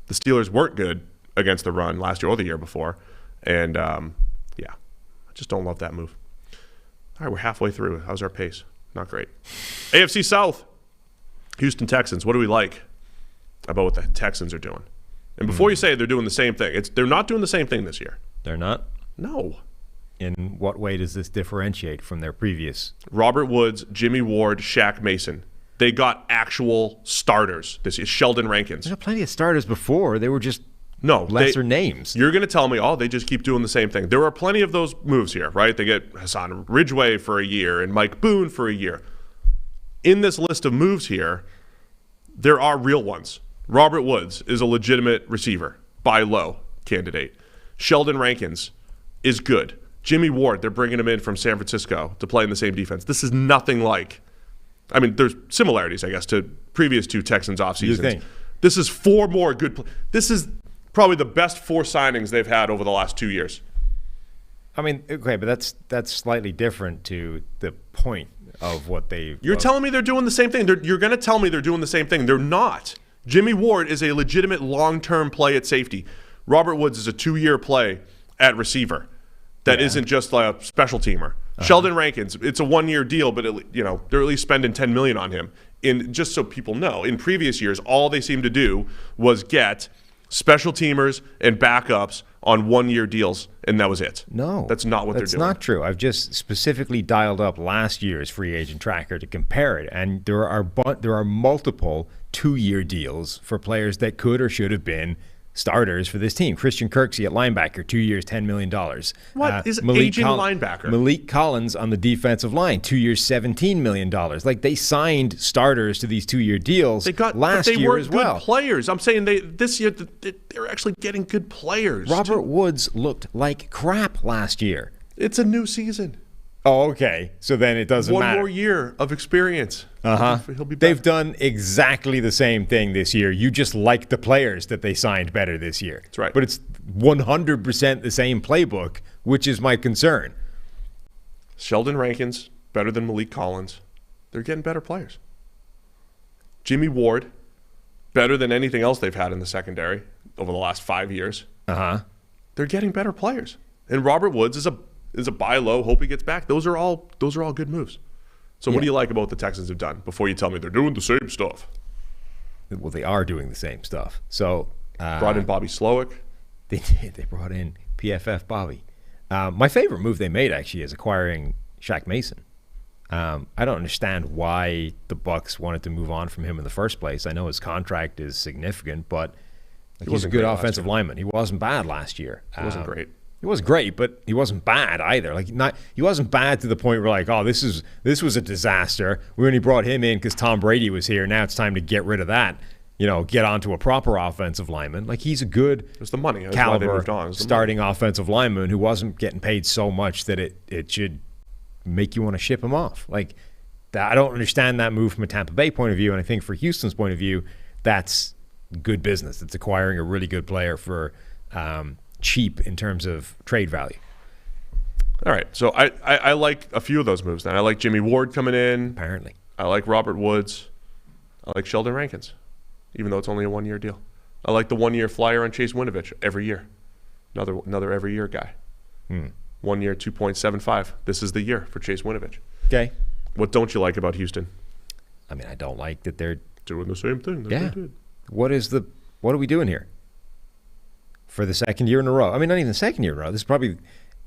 The Steelers weren't good against the run last year or the year before. And, yeah, I just don't love that move. All right, we're halfway through. How's our pace? Not great. AFC South, Houston Texans. What do we like about what the Texans are doing? And before you say they're doing the same thing, they're not doing the same thing this year. They're not? No. In what way does this differentiate from their previous? Robert Woods, Jimmy Ward, Shaq Mason. They got actual starters. This is Sheldon Rankins. There were plenty of starters before. They were just No, lesser names. You're going to tell me, they just keep doing the same thing. There are plenty of those moves here, right? They get Hassan Ridgeway for a year and Mike Boone for a year. In this list of moves here, there are real ones. Robert Woods is a legitimate receiver, buy low candidate. Sheldon Rankins is good. Jimmy Ward, they're bringing him in from San Francisco to play in the same defense. This is nothing like, I mean, there's similarities, I guess, to previous 2 Texans off seasons. This is 4 more good this is probably the best 4 signings they've had over the last 2 years. I mean, okay, but that's slightly different to the point of what they. You're telling me they're doing the same thing. You're going to tell me they're doing the same thing. They're not. Jimmy Ward is a legitimate long-term play at safety. Robert Woods is a 2-year play at receiver. That isn't just a special teamer. Sheldon Rankins, it's a 1-year deal, but they're at least spending $10 million on him. Just so people know, in previous years, all they seemed to do was get special teamers and backups on 1-year deals, and that was it. No. That's not what they're doing. That's not true. I've just specifically dialed up last year's free agent tracker to compare it, and there are multiple 2-year deals for players that could or should have been starters for this team. Christian Kirksey at linebacker, 2 years, $10 million. What is aging linebacker? Malik Collins on the defensive line, 2 years, $17 million. Like, they signed starters to these 2-year deals last year as well. They were good players. I'm saying this year they're actually getting good players. Robert Woods looked like crap last year. It's a new season. Oh, okay. So then it doesn't matter. 1 more year of experience. He'll be back. They've done exactly the same thing this year. You just like the players that they signed better this year. That's right. But it's 100% the same playbook, which is my concern. Sheldon Rankins, better than Malik Collins. They're getting better players. Jimmy Ward, better than anything else they've had in the secondary over the last 5 years. they're getting better players. And Robert Woods is a buy low, hope he gets back. Those are all good moves. So what do you like about what the Texans have done before you tell me they're doing the same stuff? Well, they are doing the same stuff. So brought in Bobby Slowick. They did. They brought in PFF Bobby. My favorite move they made actually is acquiring Shaq Mason. I don't understand why the Bucs wanted to move on from him in the first place. I know his contract is significant, but he's a good offensive lineman. He wasn't bad last year. He wasn't great. He wasn't great, but he wasn't bad either. He wasn't bad to the point where oh, this was a disaster. We only brought him in because Tom Brady was here. Now it's time to get rid of that. Get onto a proper offensive lineman. He's a good it was the money. That's caliber why they moved on. starting offensive lineman who wasn't getting paid so much that it should make you want to ship him off. I don't understand that move from a Tampa Bay point of view, and I think for Houston's point of view, that's good business. It's acquiring a really good player for cheap in terms of trade value. All right, so I like a few of those moves. Then I like Jimmy Ward coming in. Apparently, I like Robert Woods. I like Sheldon Rankins, even though it's only a 1-year deal. I like the 1-year flyer on Chase Winovich every year. Another every year guy. 1 year, 2.75. This is the year for Chase Winovich. Okay. What don't you like about Houston? I mean, I don't like that they're doing the same thing. Yeah. What are we doing here? For the second year in a row. I mean, not even the second year in a row. This is probably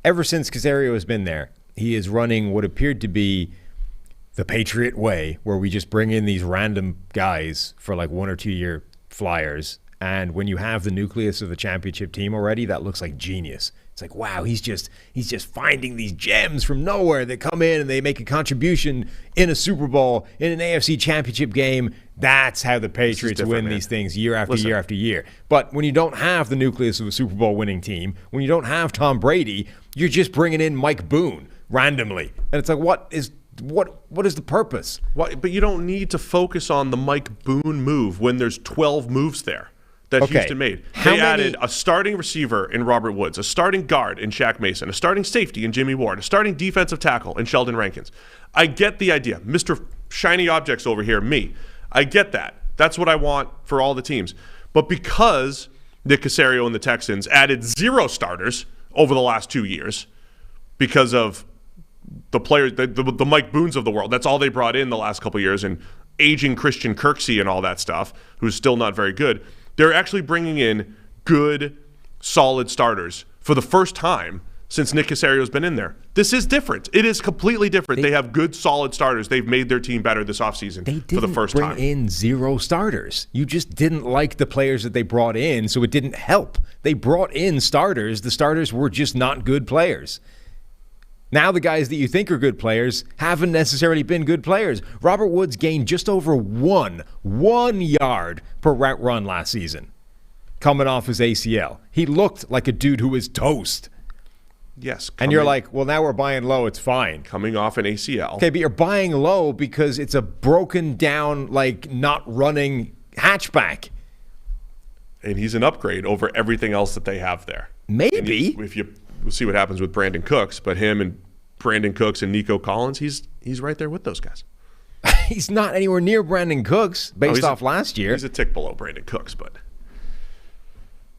ever since Caserio has been there. He is running what appeared to be the Patriot way, where we just bring in these random guys for 1 or 2 year flyers. And when you have the nucleus of a championship team already, that looks like genius. It's wow, he's just finding these gems from nowhere that come in and they make a contribution in a Super Bowl, in an AFC championship game. That's how the Patriots win these things year after year after year. But when you don't have the nucleus of a Super Bowl winning team, when you don't have Tom Brady, you're just bringing in Mike Boone randomly. And it's what is the purpose? But you don't need to focus on the Mike Boone move when there's 12 moves there that Houston made. They added a starting receiver in Robert Woods, a starting guard in Shaq Mason, a starting safety in Jimmy Ward, a starting defensive tackle in Sheldon Rankins. I get the idea. Mr. Shiny Objects over here, me. I get that. That's what I want for all the teams. But because Nick Caserio and the Texans added 0 starters over the last 2 years because of the players, the Mike Boones of the world, that's all they brought in the last couple of years, and aging Christian Kirksey and all that stuff, who's still not very good. They're actually bringing in good, solid starters for the first time since Nick Caserio's been in there. This is different. It is completely different. They have good, solid starters. They've made their team better this offseason for the first time. They didn't bring in 0 starters. You just didn't like the players that they brought in, so it didn't help. They brought in starters. The starters were just not good players. Now the guys that you think are good players haven't necessarily been good players. Robert Woods gained just over one yard per route run last season, coming off his ACL. He looked like a dude who was toast. Yes. And you're like, well, now we're buying low. It's fine. Coming off an ACL. Okay, but you're buying low because it's a broken down, not running hatchback. And he's an upgrade over everything else that they have there. Maybe. We'll see what happens with Brandon Cooks, but him and Brandon Cooks and Nico Collins, he's right there with those guys. He's not anywhere near Brandon Cooks based off last year. He's a tick below Brandon Cooks, but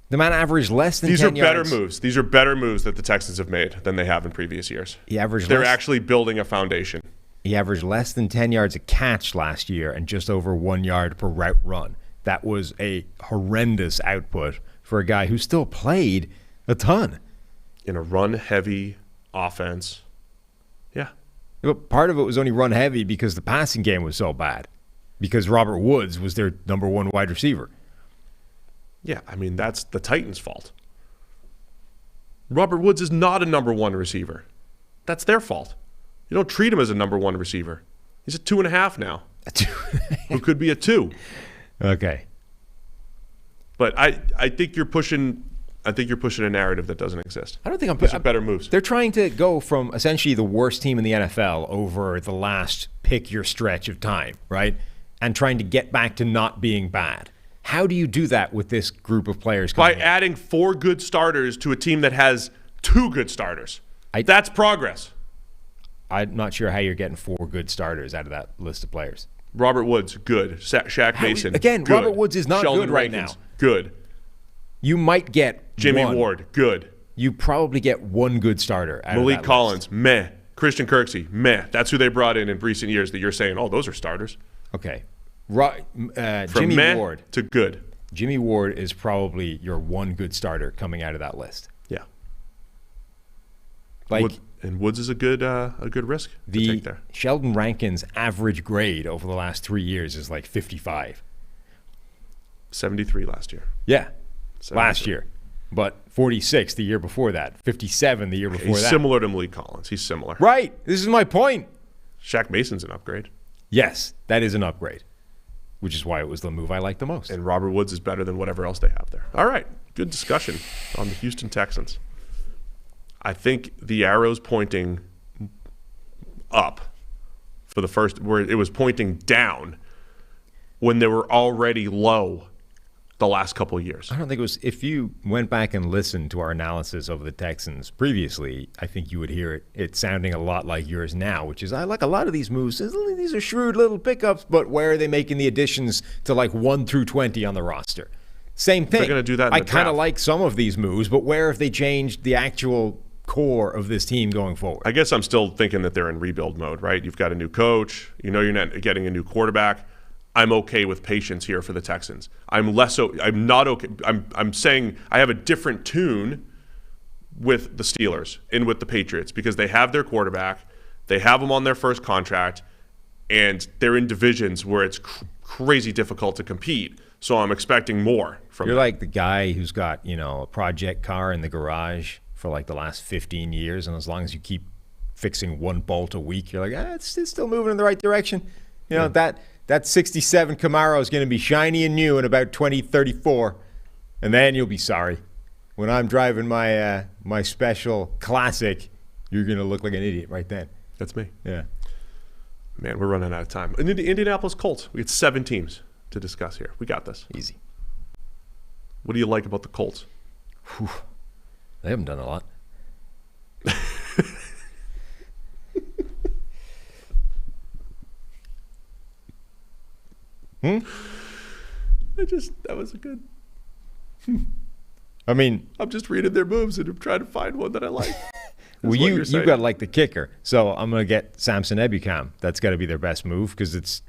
the man averaged less than 10 yards. These are better moves. These are better moves that the Texans have made than they have in previous years. They're actually building a foundation. He averaged less than 10 yards a catch last year and just over 1 yard per route run. That was a horrendous output for a guy who still played a ton. In a run-heavy offense. Yeah. But part of it was only run-heavy because the passing game was so bad. Because Robert Woods was their number 1 wide receiver. Yeah, I mean, that's the Titans' fault. Robert Woods is not a number 1 receiver. That's their fault. You don't treat him as a number 1 receiver. He's a 2.5 now. Who could be a 2. Okay. But I think you're pushing a narrative that doesn't exist. I don't think I'm pushing better moves. They're trying to go from essentially the worst team in the NFL over the last pick your stretch of time, right? And trying to get back to not being bad. How do you do that with this group of players? By adding 4 good starters to a team that has 2 good starters. That's progress. I'm not sure how you're getting 4 good starters out of that list of players. Robert Woods, good. Shaq Mason, again, good. Robert Woods is not Sheldon good right Rankins, now. Good. You might get Jimmy one. Ward, good. you probably get one good starter out Malik of that Collins, list. meh. Christian Kirksey, meh. That's who they brought in recent years that you're saying, oh, those are starters. Okay. From Jimmy meh Ward. to good. Jimmy Ward is probably your one good starter coming out of that list. Yeah. Like and Woods is a good risk to take there. Sheldon Rankin's average grade over the last 3 years is like 55. 73 last year. Yeah, 73. last year. But 46 the year before that. 57 the year before He's that. similar to Malik Collins. He's similar. Right. This is my point. Shaq Mason's an upgrade. Yes, that is an upgrade, which is why it was the move I liked the most. And Robert Woods is better than whatever else they have there. All right. Good discussion on the Houston Texans. I think the arrow's pointing up for the first, where it was pointing down when they were already low the last couple of years. I don't think it was. If you went back and listened to our analysis of the Texans previously, I think you would hear it sounding a lot like yours now, which is I like a lot of these moves. These are shrewd little pickups, but where are they making the additions to like 1 through 20 on the roster? Same thing. They're going to do that in I the kind of draft. like some of these moves, but where have they changed the actual core of this team going forward? I guess I'm still thinking that they're in rebuild mode, right? You've got a new coach. You know you're not getting a new quarterback. I'm okay with patience here for the Texans. I'm not okay. I'm saying I have a different tune with the Steelers and with the Patriots because they have their quarterback. They have them on their first contract, and they're in divisions where it's crazy difficult to compete. So I'm expecting more from You're them. like the guy who's got, a project car in the garage for like the last 15 years, and as long as you keep fixing one bolt a week, you're like, it's still moving in the right direction. That 67 Camaro is going to be shiny and new in about 2034, and then you'll be sorry. When I'm driving my special classic, you're going to look like an idiot right then. That's me. Yeah. Man, we're running out of time. In the Indianapolis Colts, we had 7 teams to discuss here. We got this. Easy. What do you like about the Colts? They haven't done a lot. That was a good. I mean, I'm just reading their moves and I'm trying to find one that I like. well, you got to like the kicker. So I'm going to get Samson Ebukam. That's got to be their best move because it's,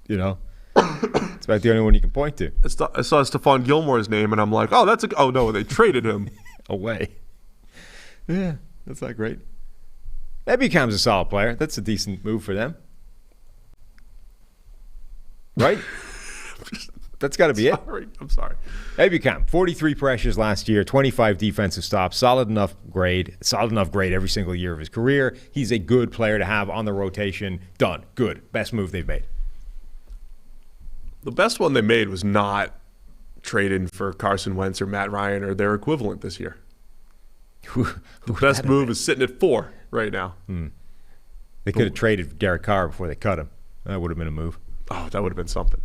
it's about the only one you can point to. I saw Stephon Gilmore's name and I'm like, oh, oh no, they traded him. Away. Yeah, that's not great. Ebukam's a solid player. That's a decent move for them. Right? That's got to be it. I'm sorry. Ebukam, 43 pressures last year, 25 defensive stops, solid enough grade every single year of his career. He's a good player to have on the rotation. Done. Good. Best move they've made. The best one they made was not trading for Carson Wentz or Matt Ryan or their equivalent this year. The best move is sitting at 4 right now. They could have traded Derek Carr before they cut him. That would have been a move. Oh, that would have been something.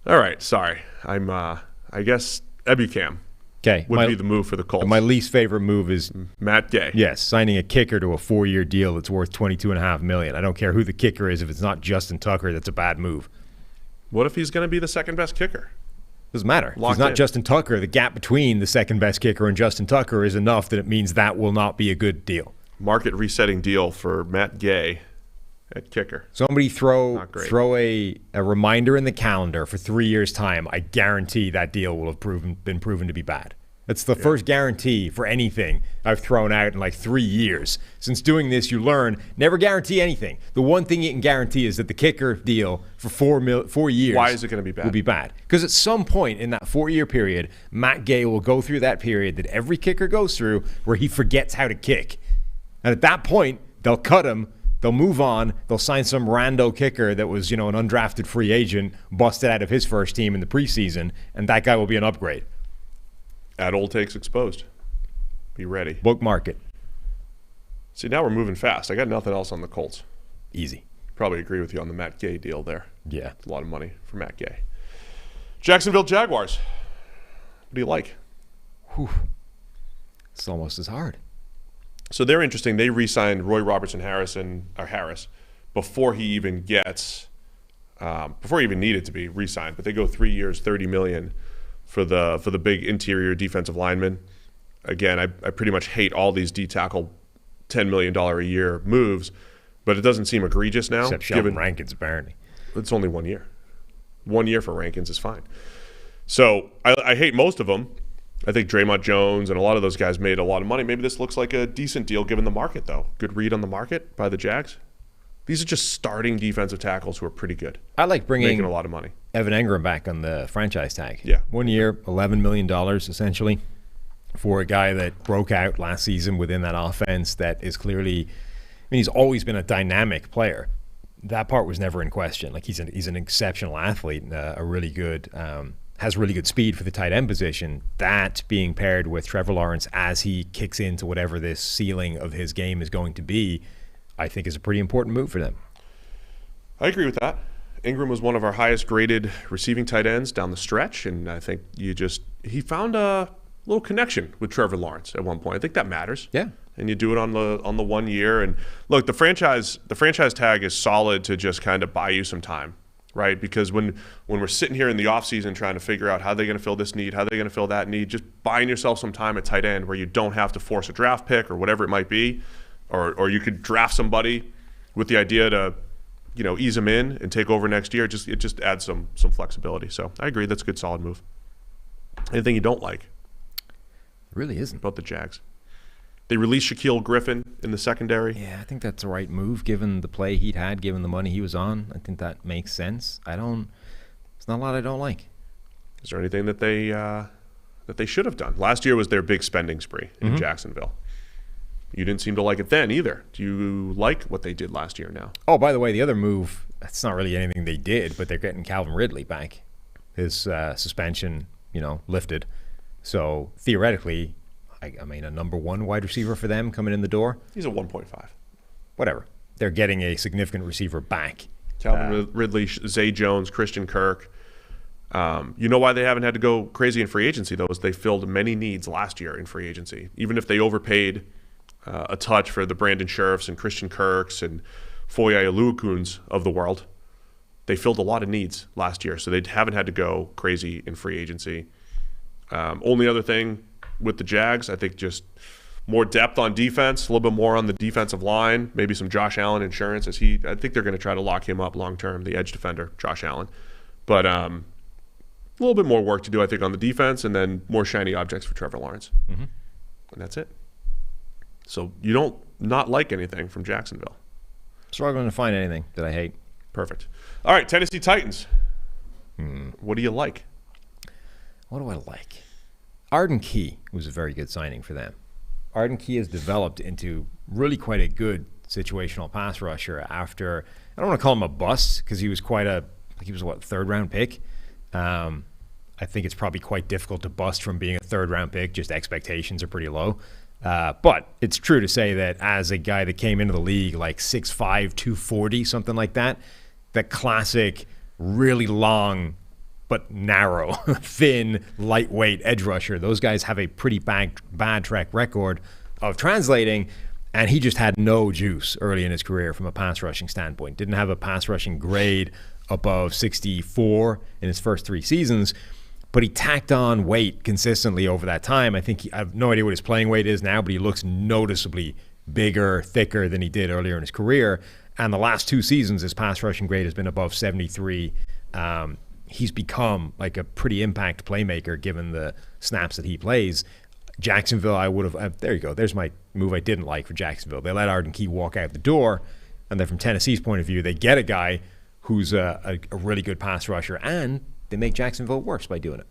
All right, sorry. I guess Ebukam would be the move for the Colts. My least favorite move is Matt Gay. Yes, signing a kicker to a 4-year deal that's worth $22.5 million. I don't care who the kicker is. If it's not Justin Tucker, that's a bad move. What if he's going to be the second best kicker? Doesn't matter. If Locked he's not in. Justin Tucker, the gap between the second best kicker and Justin Tucker is enough that it means that will not be a good deal. Market resetting deal for Matt Gay at kicker. Somebody throw great. a reminder in the calendar for 3 years' time. I guarantee that deal will have been proven to be bad. That's the first guarantee for anything I've thrown out in like 3 years. Since doing this, you learn never guarantee anything. The one thing you can guarantee is that the kicker deal for 4 years. Why is it going to be bad? Will be bad because at some point in that 4-year period, Matt Gay will go through that period that every kicker goes through, where he forgets how to kick, and at that point, they'll cut him. They'll move on. They'll sign some rando kicker that was, an undrafted free agent, busted out of his first team in the preseason, and that guy will be an upgrade. At Old Takes Exposed. Be ready. Bookmark it. See, now we're moving fast. I got nothing else on the Colts. Easy. Probably agree with you on the Matt Gay deal there. Yeah. It's a lot of money for Matt Gay. Jacksonville Jaguars. What do you like? It's almost as hard. So they're interesting. They re-signed Roy Robertson Harris before he even needed to be re-signed. But they go 3 years, $30 million for the big interior defensive lineman. again, I pretty much hate all these D-tackle $10 million a year moves, but it doesn't seem egregious now. Except Sheldon Rankins, apparently. It's only 1 year. 1 year for Rankins is fine. So I hate most of them. I think Draymond Jones and a lot of those guys made a lot of money. Maybe this looks like a decent deal given the market, though. Good read on the market by the Jags. These are just starting defensive tackles who are pretty good. I like making a lot of money. Evan Engram back on the franchise tag. Yeah. 1 year, $11 million essentially for a guy that broke out last season within that offense that is clearly, he's always been a dynamic player. That part was never in question. Like he's an exceptional athlete, a really good, has really good speed for the tight end position. That being paired with Trevor Lawrence as he kicks into whatever this ceiling of his game is going to be, I think is a pretty important move for them. I agree with that. Ingram was one of our highest graded receiving tight ends down the stretch, and I think he found a little connection with Trevor Lawrence at one point. I think that matters. Yeah. And you do it on the 1 year. And look, the franchise tag is solid to just kind of buy you some time, right? Because when we're sitting here in the offseason trying to figure out how they're going to fill this need, how they're going to fill that need, just buying yourself some time at tight end where you don't have to force a draft pick or whatever it might be, or you could draft somebody with the idea to, ease them in and take over next year. It just adds some flexibility. So I agree, that's a good, solid move. Anything you don't like? It really isn't. About the Jags. They released Shaquille Griffin in the secondary. Yeah, I think that's the right move given the play he'd had, given the money he was on. I think that makes sense. It's not a lot I don't like. Is there anything that they should have done? Last year was their big spending spree in Jacksonville. You didn't seem to like it then either. Do you like what they did last year now? Oh, by the way, the other move, it's not really anything they did, but they're getting Calvin Ridley back. His suspension, lifted. So theoretically, a number one wide receiver for them coming in the door. He's a 1.5. Whatever. They're getting a significant receiver back. Calvin Ridley, Zay Jones, Christian Kirk. You know why they haven't had to go crazy in free agency, though, is they filled many needs last year in free agency. Even if they overpaid a touch for the Brandon Scherfs and Christian Kirks and Foye Oluokuns of the world, they filled a lot of needs last year, so they haven't had to go crazy in free agency. Only other thing with the Jags, I think just more depth on defense, a little bit more on the defensive line, maybe some Josh Allen insurance. I think they're going to try to lock him up long term, the edge defender, Josh Allen. But a little bit more work to do, I think, on the defense, and then more shiny objects for Trevor Lawrence. And that's it. So you don't not like anything from Jacksonville. Struggling to find anything that I hate. Perfect. All right, Tennessee Titans. What do you like? What do I like? Arden Key was a very good signing for them. Arden Key has developed into really quite a good situational pass rusher after, I don't want to call him a bust because he was third round pick. I think it's probably quite difficult to bust from being a third round pick. Just expectations are pretty low. But it's true to say that as a guy that came into the league like 6'5", 240, something like that, the classic really long but narrow, thin, lightweight edge rusher. Those guys have a pretty bad track record of translating, and he just had no juice early in his career from a pass rushing standpoint. Didn't have a pass rushing grade above 64 in his first 3 seasons, but he tacked on weight consistently over that time. I have no idea what his playing weight is now, but he looks noticeably bigger, thicker than he did earlier in his career. And the last 2 seasons, his pass rushing grade has been above 73. He's become like a pretty impact playmaker given the snaps that he plays. Jacksonville, I would have, there you go. There's my move I didn't like for Jacksonville. They let Arden Key walk out the door, and then from Tennessee's point of view, they get a guy who's a really good pass rusher, and they make Jacksonville worse by doing it.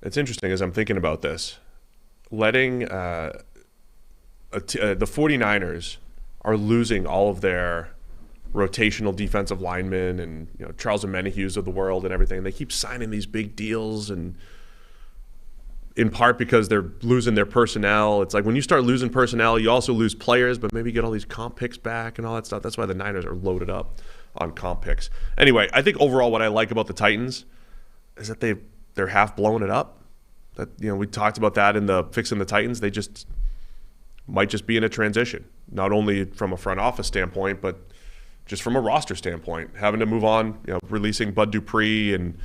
It's interesting as I'm thinking about this. Letting the 49ers are losing all of their rotational defensive linemen and Charles Omenihu's of the world and everything. They keep signing these big deals, and in part because they're losing their personnel. It's like when you start losing personnel, you also lose players, but maybe you get all these comp picks back and all that stuff. That's why the Niners are loaded up on comp picks. Anyway, I think overall what I like about the Titans is that they're half blowing it up. That we talked about that in the fixing the Titans. They just might just be in a transition, not only from a front office standpoint, but just from a roster standpoint, having to move on, releasing Bud Dupree and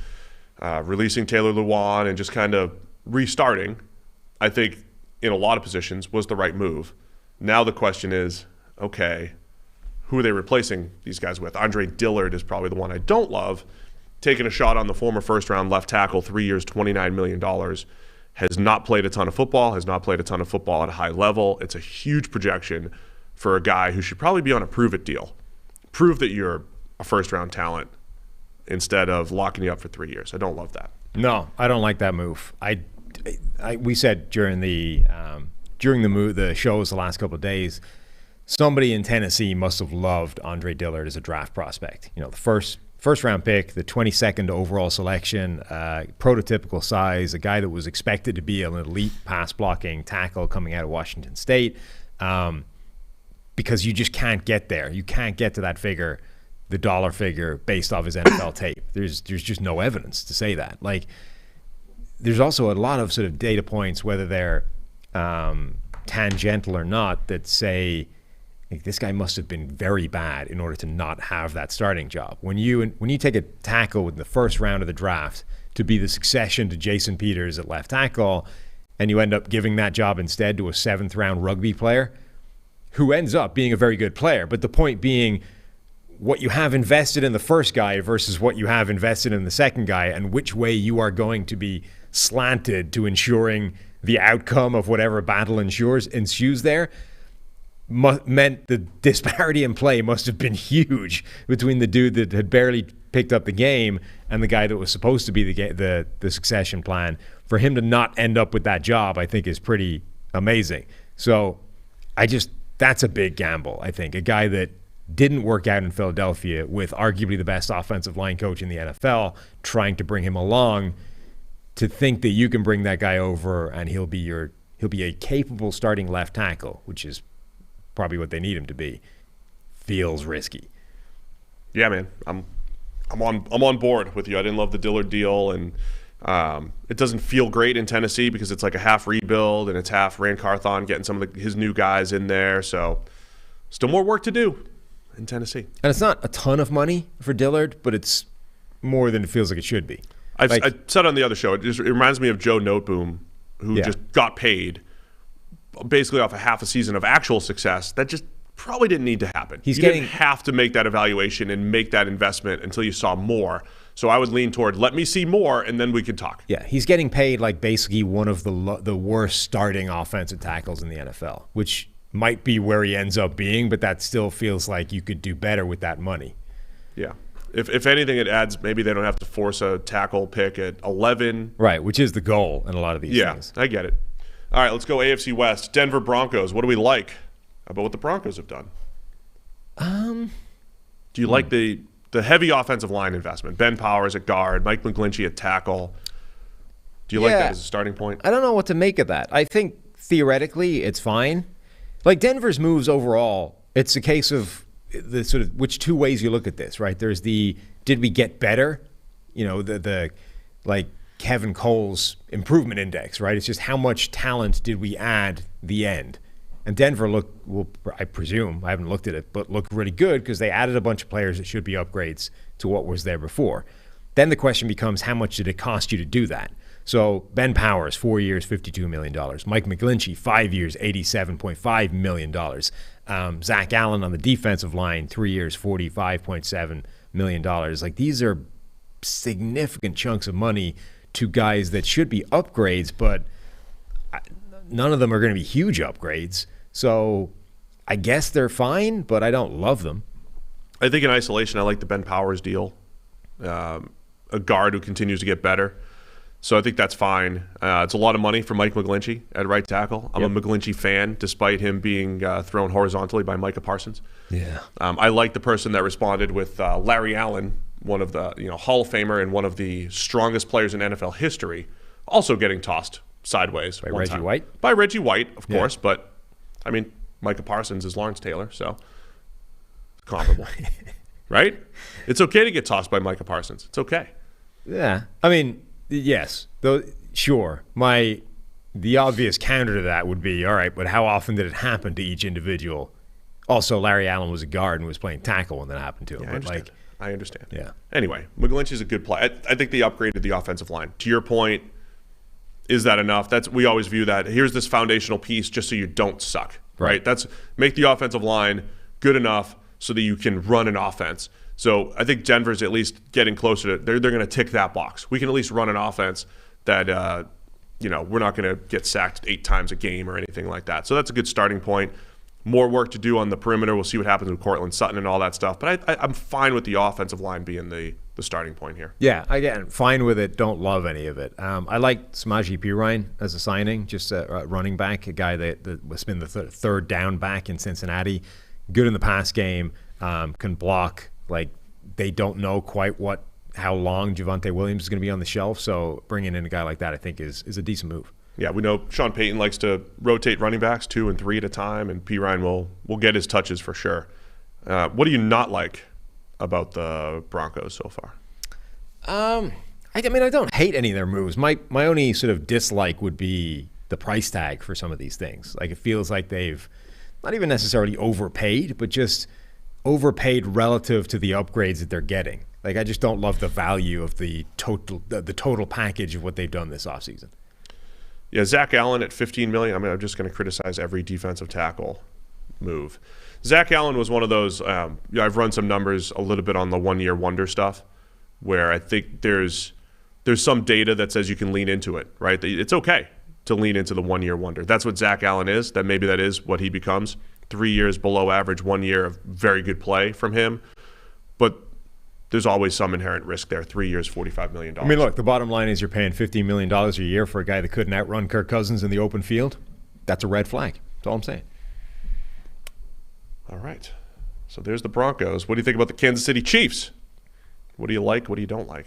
releasing Taylor Lewan and just kind of restarting. I think in a lot of positions was the right move. Now the question is, okay, who are they replacing these guys with? Andre Dillard is probably the one I don't love. Taking a shot on the former first-round left tackle, 3 years, $29 million. Has not played a ton of football, at a high level. It's a huge projection for a guy who should probably be on a prove-it deal. Prove that you're a first-round talent instead of locking you up for 3 years. I don't love that. No, I don't like that move. We said during the shows the last couple of days, somebody in Tennessee must have loved Andre Dillard as a draft prospect. You know, the first round pick, the 22nd overall selection, prototypical size, a guy that was expected to be an elite pass blocking tackle coming out of Washington State, because you just can't get there. You can't get to that figure, the dollar figure, based off his NFL tape. There's just no evidence to say that. Like, there's also a lot of sort of data points, whether they're tangential or not, that say this guy must have been very bad in order to not have that starting job. When you take a tackle in the first round of the draft to be the succession to Jason Peters at left tackle, and you end up giving that job instead to a 7th round rugby player who ends up being a very good player. But the point being, what you have invested in the first guy versus what you have invested in the second guy, and which way you are going to be slanted to ensuring the outcome of whatever battle ensues there, meant the disparity in play must have been huge between the dude that had barely picked up the game and the guy that was supposed to be the succession plan. For him to not end up with that job, I think, is pretty amazing. So that's a big gamble, I think. A guy that didn't work out in Philadelphia with arguably the best offensive line coach in the NFL trying to bring him along, to think that you can bring that guy over and he'll be a capable starting left tackle, which is probably what they need him to be, feels risky. Yeah, man, I'm on board with you. I didn't love the Dillard deal, and it doesn't feel great in Tennessee because it's like a half rebuild and it's half Rand Carthon getting some of his new guys in there. So still more work to do in Tennessee. And it's not a ton of money for Dillard, but it's more than it feels like it should be. I said on the other show, it reminds me of Joe Noteboom, who just got paid basically off a half a season of actual success. That just probably didn't need to happen. You didn't have to make that evaluation and make that investment until you saw more. So I would lean toward, let me see more, and then we could talk. Yeah, he's getting paid like basically one of the worst starting offensive tackles in the NFL, which might be where he ends up being, but that still feels like you could do better with that money. Yeah. If anything, it adds, maybe they don't have to force a tackle pick at 11. Right, which is the goal in a lot of these things. Yeah, I get it. All right, let's go AFC West. Denver Broncos. What do we like about what the Broncos have done? Do you like the heavy offensive line investment? Ben Powers at guard, Mike McGlinchey at tackle. Do you like that as a starting point? I don't know what to make of that. I think theoretically it's fine. Like Denver's moves overall, it's a case of the sort of which two ways you look at this, right? There's the did we get better? You know, the like Kevin Cole's improvement index, right? It's just how much talent did we add the end. And Denver I presume, I haven't looked at it, but looked really good because they added a bunch of players that should be upgrades to what was there before. Then the question becomes, how much did it cost you to do that? So Ben Powers, 4 years, $52 million. Mike McGlinchey, 5 years, $87.5 million. Zach Allen on the defensive line, 3 years, $45.7 million. Like, these are significant chunks of money to guys that should be upgrades, but none of them are going to be huge upgrades. So I guess they're fine, but I don't love them. I think in isolation, I like the Ben Powers deal. A guard who continues to get better. So I think that's fine. It's a lot of money for Mike McGlinchey at right tackle. I'm a McGlinchey fan, despite him being thrown horizontally by Micah Parsons. Yeah. I like the person that responded with Larry Allen, one of the Hall of Famer and one of the strongest players in NFL history, also getting tossed sideways by Reggie White. By Reggie White, of course, but I mean Micah Parsons is Lawrence Taylor, so comparable, right? It's okay to get tossed by Micah Parsons. It's okay. Yeah, I mean. Yes, though. Sure. The obvious counter to that would be, all right, but how often did it happen to each individual? Also, Larry Allen was a guard and was playing tackle when that happened to him. Yeah, I understand. Yeah. Anyway, McGlinchey's a good player. I think they upgraded the offensive line. To your point, is that enough? We always view that. Here's this foundational piece just so you don't suck, right? That's make the offensive line good enough so that you can run an offense. So I think Denver's at least getting closer to it. They're going to tick that box. We can at least run an offense that we're not going to get sacked 8 times a game or anything like that. So that's a good starting point. More work to do on the perimeter. We'll see what happens with Cortland Sutton and all that stuff. But I'm fine with the offensive line being the starting point here. Yeah, again, fine with it. Don't love any of it. I like Samaje Perine as a signing, just a running back, a guy that was been the third down back in Cincinnati. Good in the pass game, can block. Like, they don't know quite how long Javonte Williams is going to be on the shelf. So bringing in a guy like that, I think, is a decent move. Yeah, we know Sean Payton likes to rotate running backs 2 and 3 at a time, and Perine will get his touches for sure. What do you not like about the Broncos so far? I don't hate any of their moves. My only sort of dislike would be the price tag for some of these things. Like, it feels like they've not even necessarily overpaid, but just overpaid relative to the upgrades that they're getting. Like, I just don't love the value of the total package of what they've done this offseason. Yeah, Zach Allen at $15 million. I'm just going to criticize every defensive tackle move. Zach Allen was one of those. I've run some numbers a little bit on the one-year wonder stuff, where I think there's some data that says you can lean into it. Right, it's okay to lean into the one-year wonder. That's what Zach Allen is. That is what he becomes. 3 years below average, 1 year of very good play from him, but there's always some inherent risk there. 3 years, $45 million. I mean, look, the bottom line is you're paying $15 million a year for a guy that couldn't outrun Kirk Cousins in the open field. That's a red flag. That's all I'm saying. All right. So there's the Broncos. What do you think about the Kansas City Chiefs? What do you like? What do you don't like?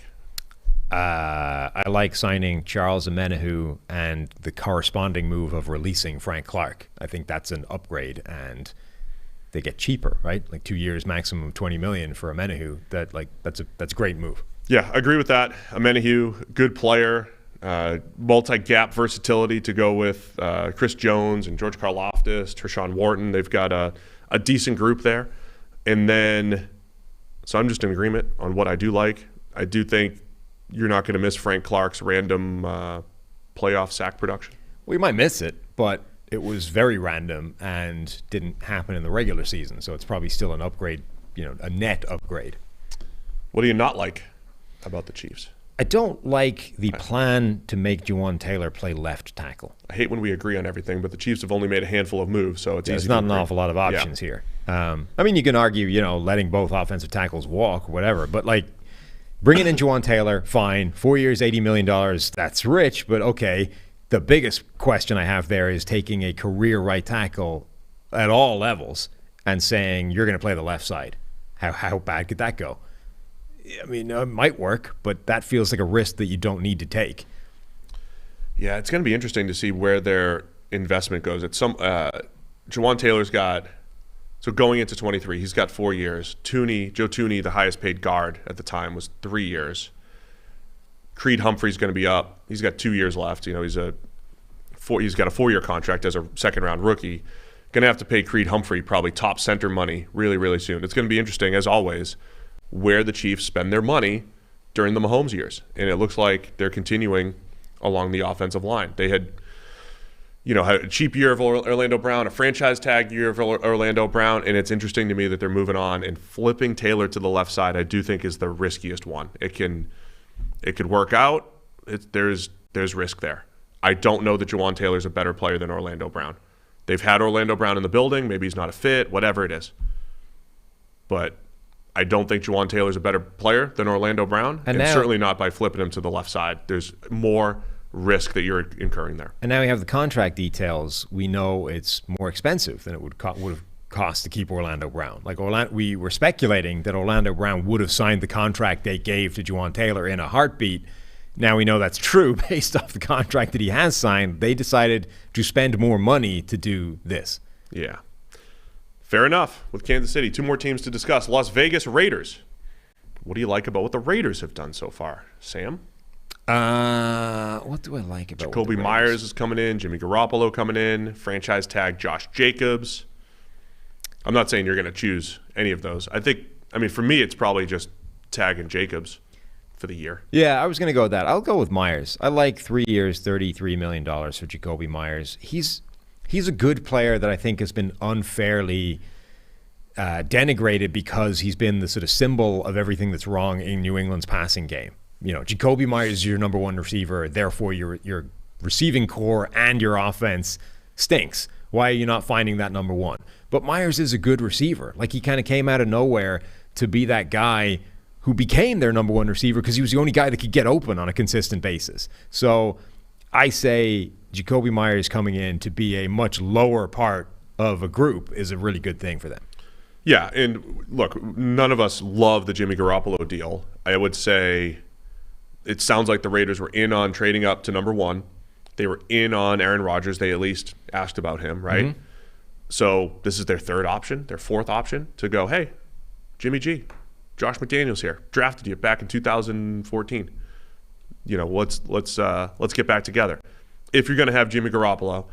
I like signing Charles Omenihu and the corresponding move of releasing Frank Clark. I think that's an upgrade, and they get cheaper, right? Like 2 years, maximum $20 million for Omenihu. That's a great move. Yeah, I agree with that. Omenihu, good player, multi-gap versatility to go with Chris Jones and George Karlaftis, Treshaun Wharton. They've got a decent group there. And then, so I'm just in agreement on what I do like. I do think you're not going to miss Frank Clark's random playoff sack production. We might miss it, but it was very random and didn't happen in the regular season. So it's probably still an upgrade, a net upgrade. What do you not like about the Chiefs? I don't like the plan to make Juwan Taylor play left tackle. I hate when we agree on everything, but the Chiefs have only made a handful of moves, so it's easy. There's not an awful lot of options here. You can argue, letting both offensive tackles walk or whatever, but bringing in Juwan Taylor, fine. 4 years, $80 million, that's rich, but okay. The biggest question I have there is taking a career right tackle at all levels and saying you're going to play the left side. How bad could that go? I mean, it might work, but that feels like a risk that you don't need to take. Yeah, it's going to be interesting to see where their investment goes. Juwan Taylor's got, so going into 23, he's got 4 years. Joe Tooney, the highest paid guard at the time, was 3 years. Creed Humphrey's going to be up. He's got 2 years left. He's got a 4-year contract as a second-round rookie. Going to have to pay Creed Humphrey probably top center money really, really soon. It's going to be interesting, as always, where the Chiefs spend their money during the Mahomes years. And it looks like they're continuing along the offensive line. They had a cheap year of Orlando Brown, a franchise tag year of Orlando Brown, and it's interesting to me that they're moving on and flipping Taylor to the left side. I do think is the riskiest one. It could work out. There's risk there. I don't know that Juwan Taylor's a better player than Orlando Brown. They've had Orlando Brown in the building. Maybe he's not a fit, whatever it is. But I don't think Juwan Taylor's a better player than Orlando Brown, and certainly not by flipping him to the left side. There's more risk that you're incurring there. And now we have the contract details. We know it's more expensive than it would have cost to keep Orlando Brown. We were speculating that Orlando Brown would have signed the contract they gave to Juwan Taylor in a heartbeat. Now we know that's true based off the contract that he has signed. They decided to spend more money to do this. Yeah. Fair enough with Kansas City. 2 more teams to discuss. Las Vegas Raiders. What do you like about what the Raiders have done so far? Sam? What do I like about Jacoby Myers is coming in, Jimmy Garoppolo coming in, franchise tag Josh Jacobs. I'm not saying you're going to choose any of those. For me, it's probably just tagging Jacobs. for the year. Yeah, I was going to go with that. I'll go with Myers. I like 3 years, $33 million for Jacoby Myers. He's a good player that I think has been unfairly denigrated because he's been the sort of symbol of everything that's wrong in New England's passing game. You know, Jacoby Myers is your number one receiver, therefore your receiving core and your offense stinks. Why are you not finding that number one? But Myers is a good receiver. Like, he kind of came out of nowhere to be that guy who became their number one receiver because he was the only guy that could get open on a consistent basis. So I say Jacoby Myers coming in to be a much lower part of a group is a really good thing for them. Yeah, and look, none of us love the Jimmy Garoppolo deal. I would say it sounds like the Raiders were in on trading up to number one. They were in on Aaron Rodgers. They at least asked about him, right? Mm-hmm. So this is their third option, their fourth option to go, hey, Jimmy G, Josh McDaniels here, drafted you back in 2014. You know, let's get back together. If you're going to have Jimmy Garoppolo,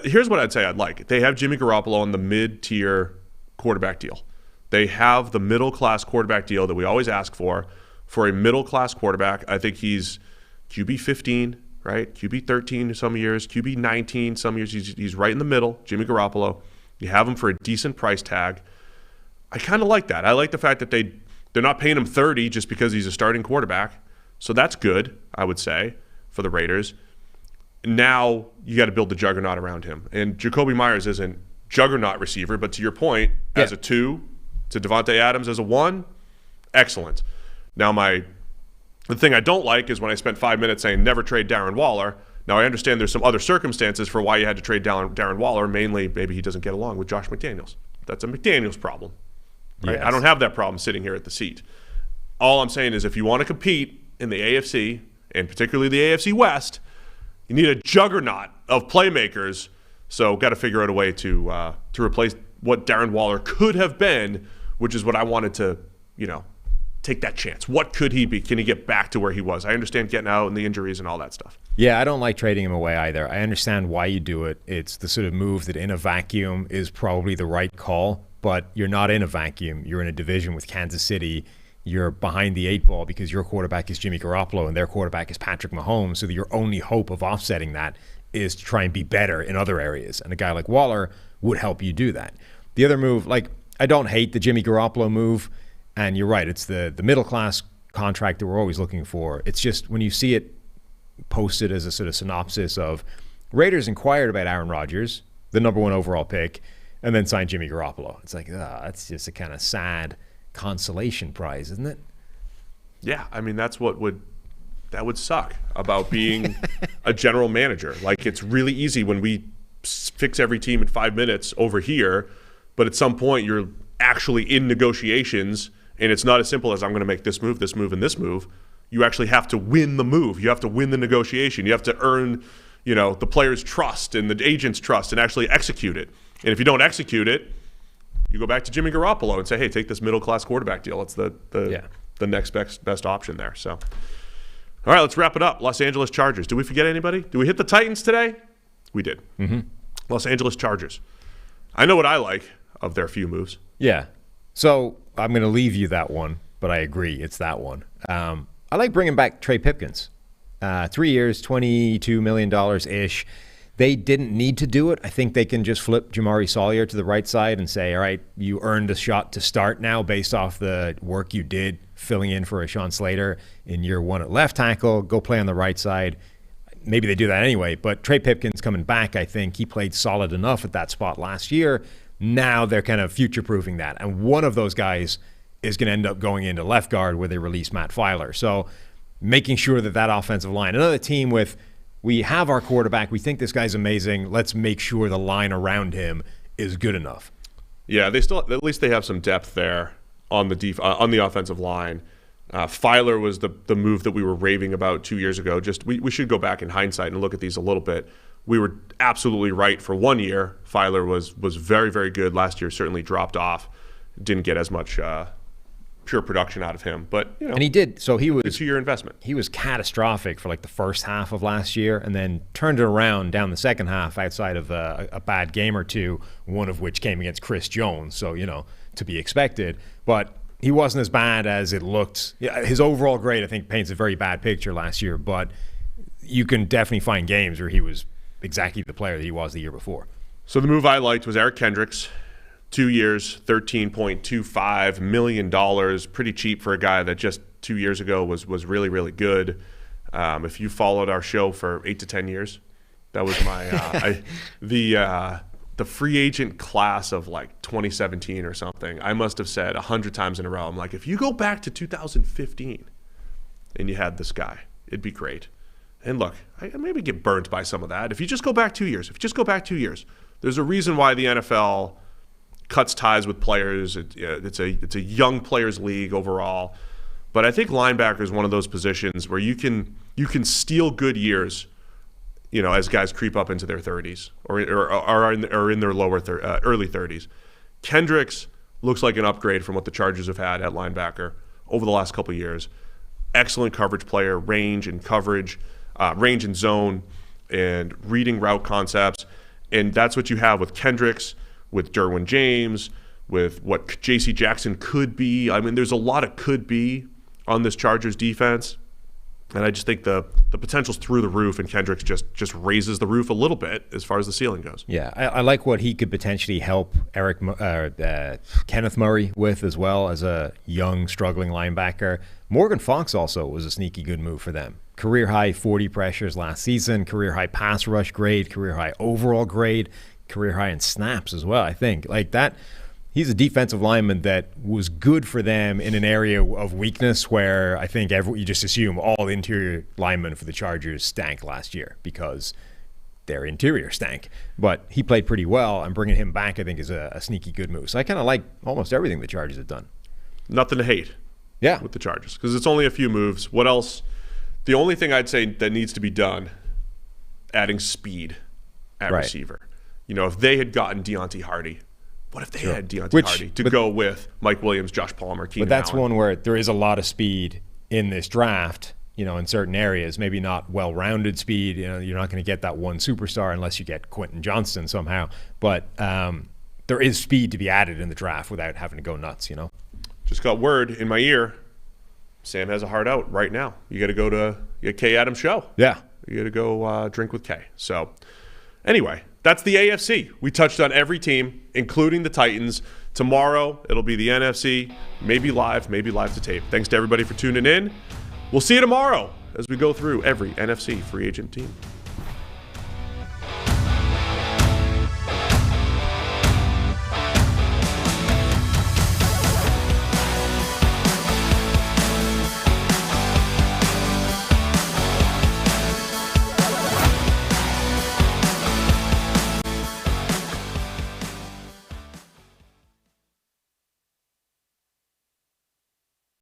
here's what I'd say I'd like. They have Jimmy Garoppolo on the mid-tier quarterback deal. They have the middle-class quarterback deal that we always ask for a middle-class quarterback. I think he's QB 15, right? QB 13 some years, QB 19 some years. He's right in the middle, Jimmy Garoppolo. You have him for a decent price tag. I kind of like that. I like the fact that they're not paying him 30 just because he's a starting quarterback. So that's good, I would say, for the Raiders. Now you got to build the juggernaut around him. And Jacoby Myers isn't juggernaut receiver, but to your point, as a 2, to Devontae Adams as a 1, excellent. Now the thing I don't like is when I spent 5 minutes saying never trade Darren Waller. Now I understand there's some other circumstances for why you had to trade Darren Waller. Mainly, maybe he doesn't get along with Josh McDaniels. That's a McDaniels problem. Right? Yes. I don't have that problem sitting here at the seat. All I'm saying is if you want to compete in the AFC, and particularly the AFC West, you need a juggernaut of playmakers. So got to figure out a way to replace what Darren Waller could have been, which is what I wanted to, take that chance. What could he be? Can he get back to where he was? I understand getting out and the injuries and all that stuff. Yeah, I don't like trading him away either. I understand why you do it. It's the sort of move that in a vacuum is probably the right call, but you're not in a vacuum. You're in a division with Kansas City. You're behind the 8 ball because your quarterback is Jimmy Garoppolo and their quarterback is Patrick Mahomes, so that your only hope of offsetting that is to try and be better in other areas. And a guy like Waller would help you do that. The other move, I don't hate the Jimmy Garoppolo move, and you're right, it's the middle-class contract that we're always looking for. It's just when you see it posted as a sort of synopsis of Raiders inquired about Aaron Rodgers, the number 1 overall pick, and then signed Jimmy Garoppolo. It's like, that's just a kind of sad consolation prize, isn't it? Yeah, I mean, that would suck about being a general manager. Like, it's really easy when we fix every team in 5 minutes over here, but at some point you're actually in negotiations, and it's not as simple as I'm going to make this move, and this move. You actually have to win the move. You have to win the negotiation. You have to earn, the player's trust and the agent's trust and actually execute it. And if you don't execute it, you go back to Jimmy Garoppolo and say, hey, take this middle-class quarterback deal. It's the next best option there. So, all right, let's wrap it up. Los Angeles Chargers. Did we forget anybody? Did we hit the Titans today? We did. Mm-hmm. Los Angeles Chargers. I know what I like of their few moves. Yeah. So I'm going to leave you that one, but I agree. It's that one. I like bringing back Trey Pipkins. 3 years, $22 million-ish. They didn't need to do it. I think they can just flip Jamari Sawyer to the right side and say, all right, you earned a shot to start now based off the work you did filling in for Rashawn Slater in year 1 at left tackle. Go play on the right side. Maybe they do that anyway, but Trey Pipkins coming back, I think he played solid enough at that spot last year. Now they're kind of future-proofing that. And one of those guys is going to end up going into left guard where they release Matt Filer. So making sure that offensive line, another team with, we have our quarterback, we think this guy's amazing, let's make sure the line around him is good enough. Yeah, they still, at least they have some depth there on the offensive line. Filer was the move that we were raving about 2 years ago. Just we should go back in hindsight and look at these a little bit. We were absolutely right for 1 year. Filer was very, very good. Last year certainly dropped off. Didn't get as much pure production out of him. But, and he did. So he was a 2-year investment. He was catastrophic for the first half of last year and then turned it around down the second half outside of a bad game or two, one of which came against Chris Jones. So, to be expected. But he wasn't as bad as it looked. Yeah, his overall grade, I think, paints a very bad picture last year, but you can definitely find games where he was exactly the player that he was the year before. So the move I liked was Eric Kendricks. 2 years, $13.25 million. Pretty cheap for a guy that just 2 years ago was really, really good. If you followed our show for 8 to 10 years, that was my the free agent class of like 2017 or something. I must have said 100 times in a row, I'm like, if you go back to 2015 and you had this guy, it'd be great. And look, I maybe get burnt by some of that. If you just go back 2 years, there's a reason why the NFL cuts ties with players. It's a young players league overall. But I think linebacker is one of those positions where you can steal good years, as guys creep up into their 30s or in their early 30s. Kendricks looks like an upgrade from what the Chargers have had at linebacker over the last couple of years. Excellent coverage player, range and coverage, range and zone, and reading route concepts. And that's what you have with Kendricks, with Derwin James, with what J.C. Jackson could be. I mean, there's a lot of could be on this Chargers defense. And I just think the potential's through the roof, and Kendricks just raises the roof a little bit as far as the ceiling goes. Yeah, I like what he could potentially help Kenneth Murray with as well as a young, struggling linebacker. Morgan Fox also was a sneaky good move for them. Career high 40 pressures last season, career high pass rush grade, career high overall grade, career high in snaps as well, I think. Like that, he's a defensive lineman that was good for them in an area of weakness where I think you just assume all interior linemen for the Chargers stank last year because their interior stank. But he played pretty well, and bringing him back I think is a sneaky good move. So I kind of like almost everything the Chargers have done. Nothing to hate with the Chargers because it's only a few moves. What else? The only thing I'd say that needs to be done, adding speed at receiver. If they had gotten Deontay Hardy, what if they had Deontay Hardy to go with Mike Williams, Josh Palmer, Keenan But that's Allen? one where there is a lot of speed in this draft, in certain areas. Maybe not well-rounded speed. You're not going to get that one superstar unless you get Quentin Johnston somehow. But there is speed to be added in the draft without having to go nuts, Just got word in my ear, Sam has a heart out right now. You got to go to Kay Adams' show. Yeah. You got to go drink with Kay. So anyway, that's the AFC. We touched on every team, including the Titans. Tomorrow, it'll be the NFC, maybe live to tape. Thanks to everybody for tuning in. We'll see you tomorrow as we go through every NFC free agent team.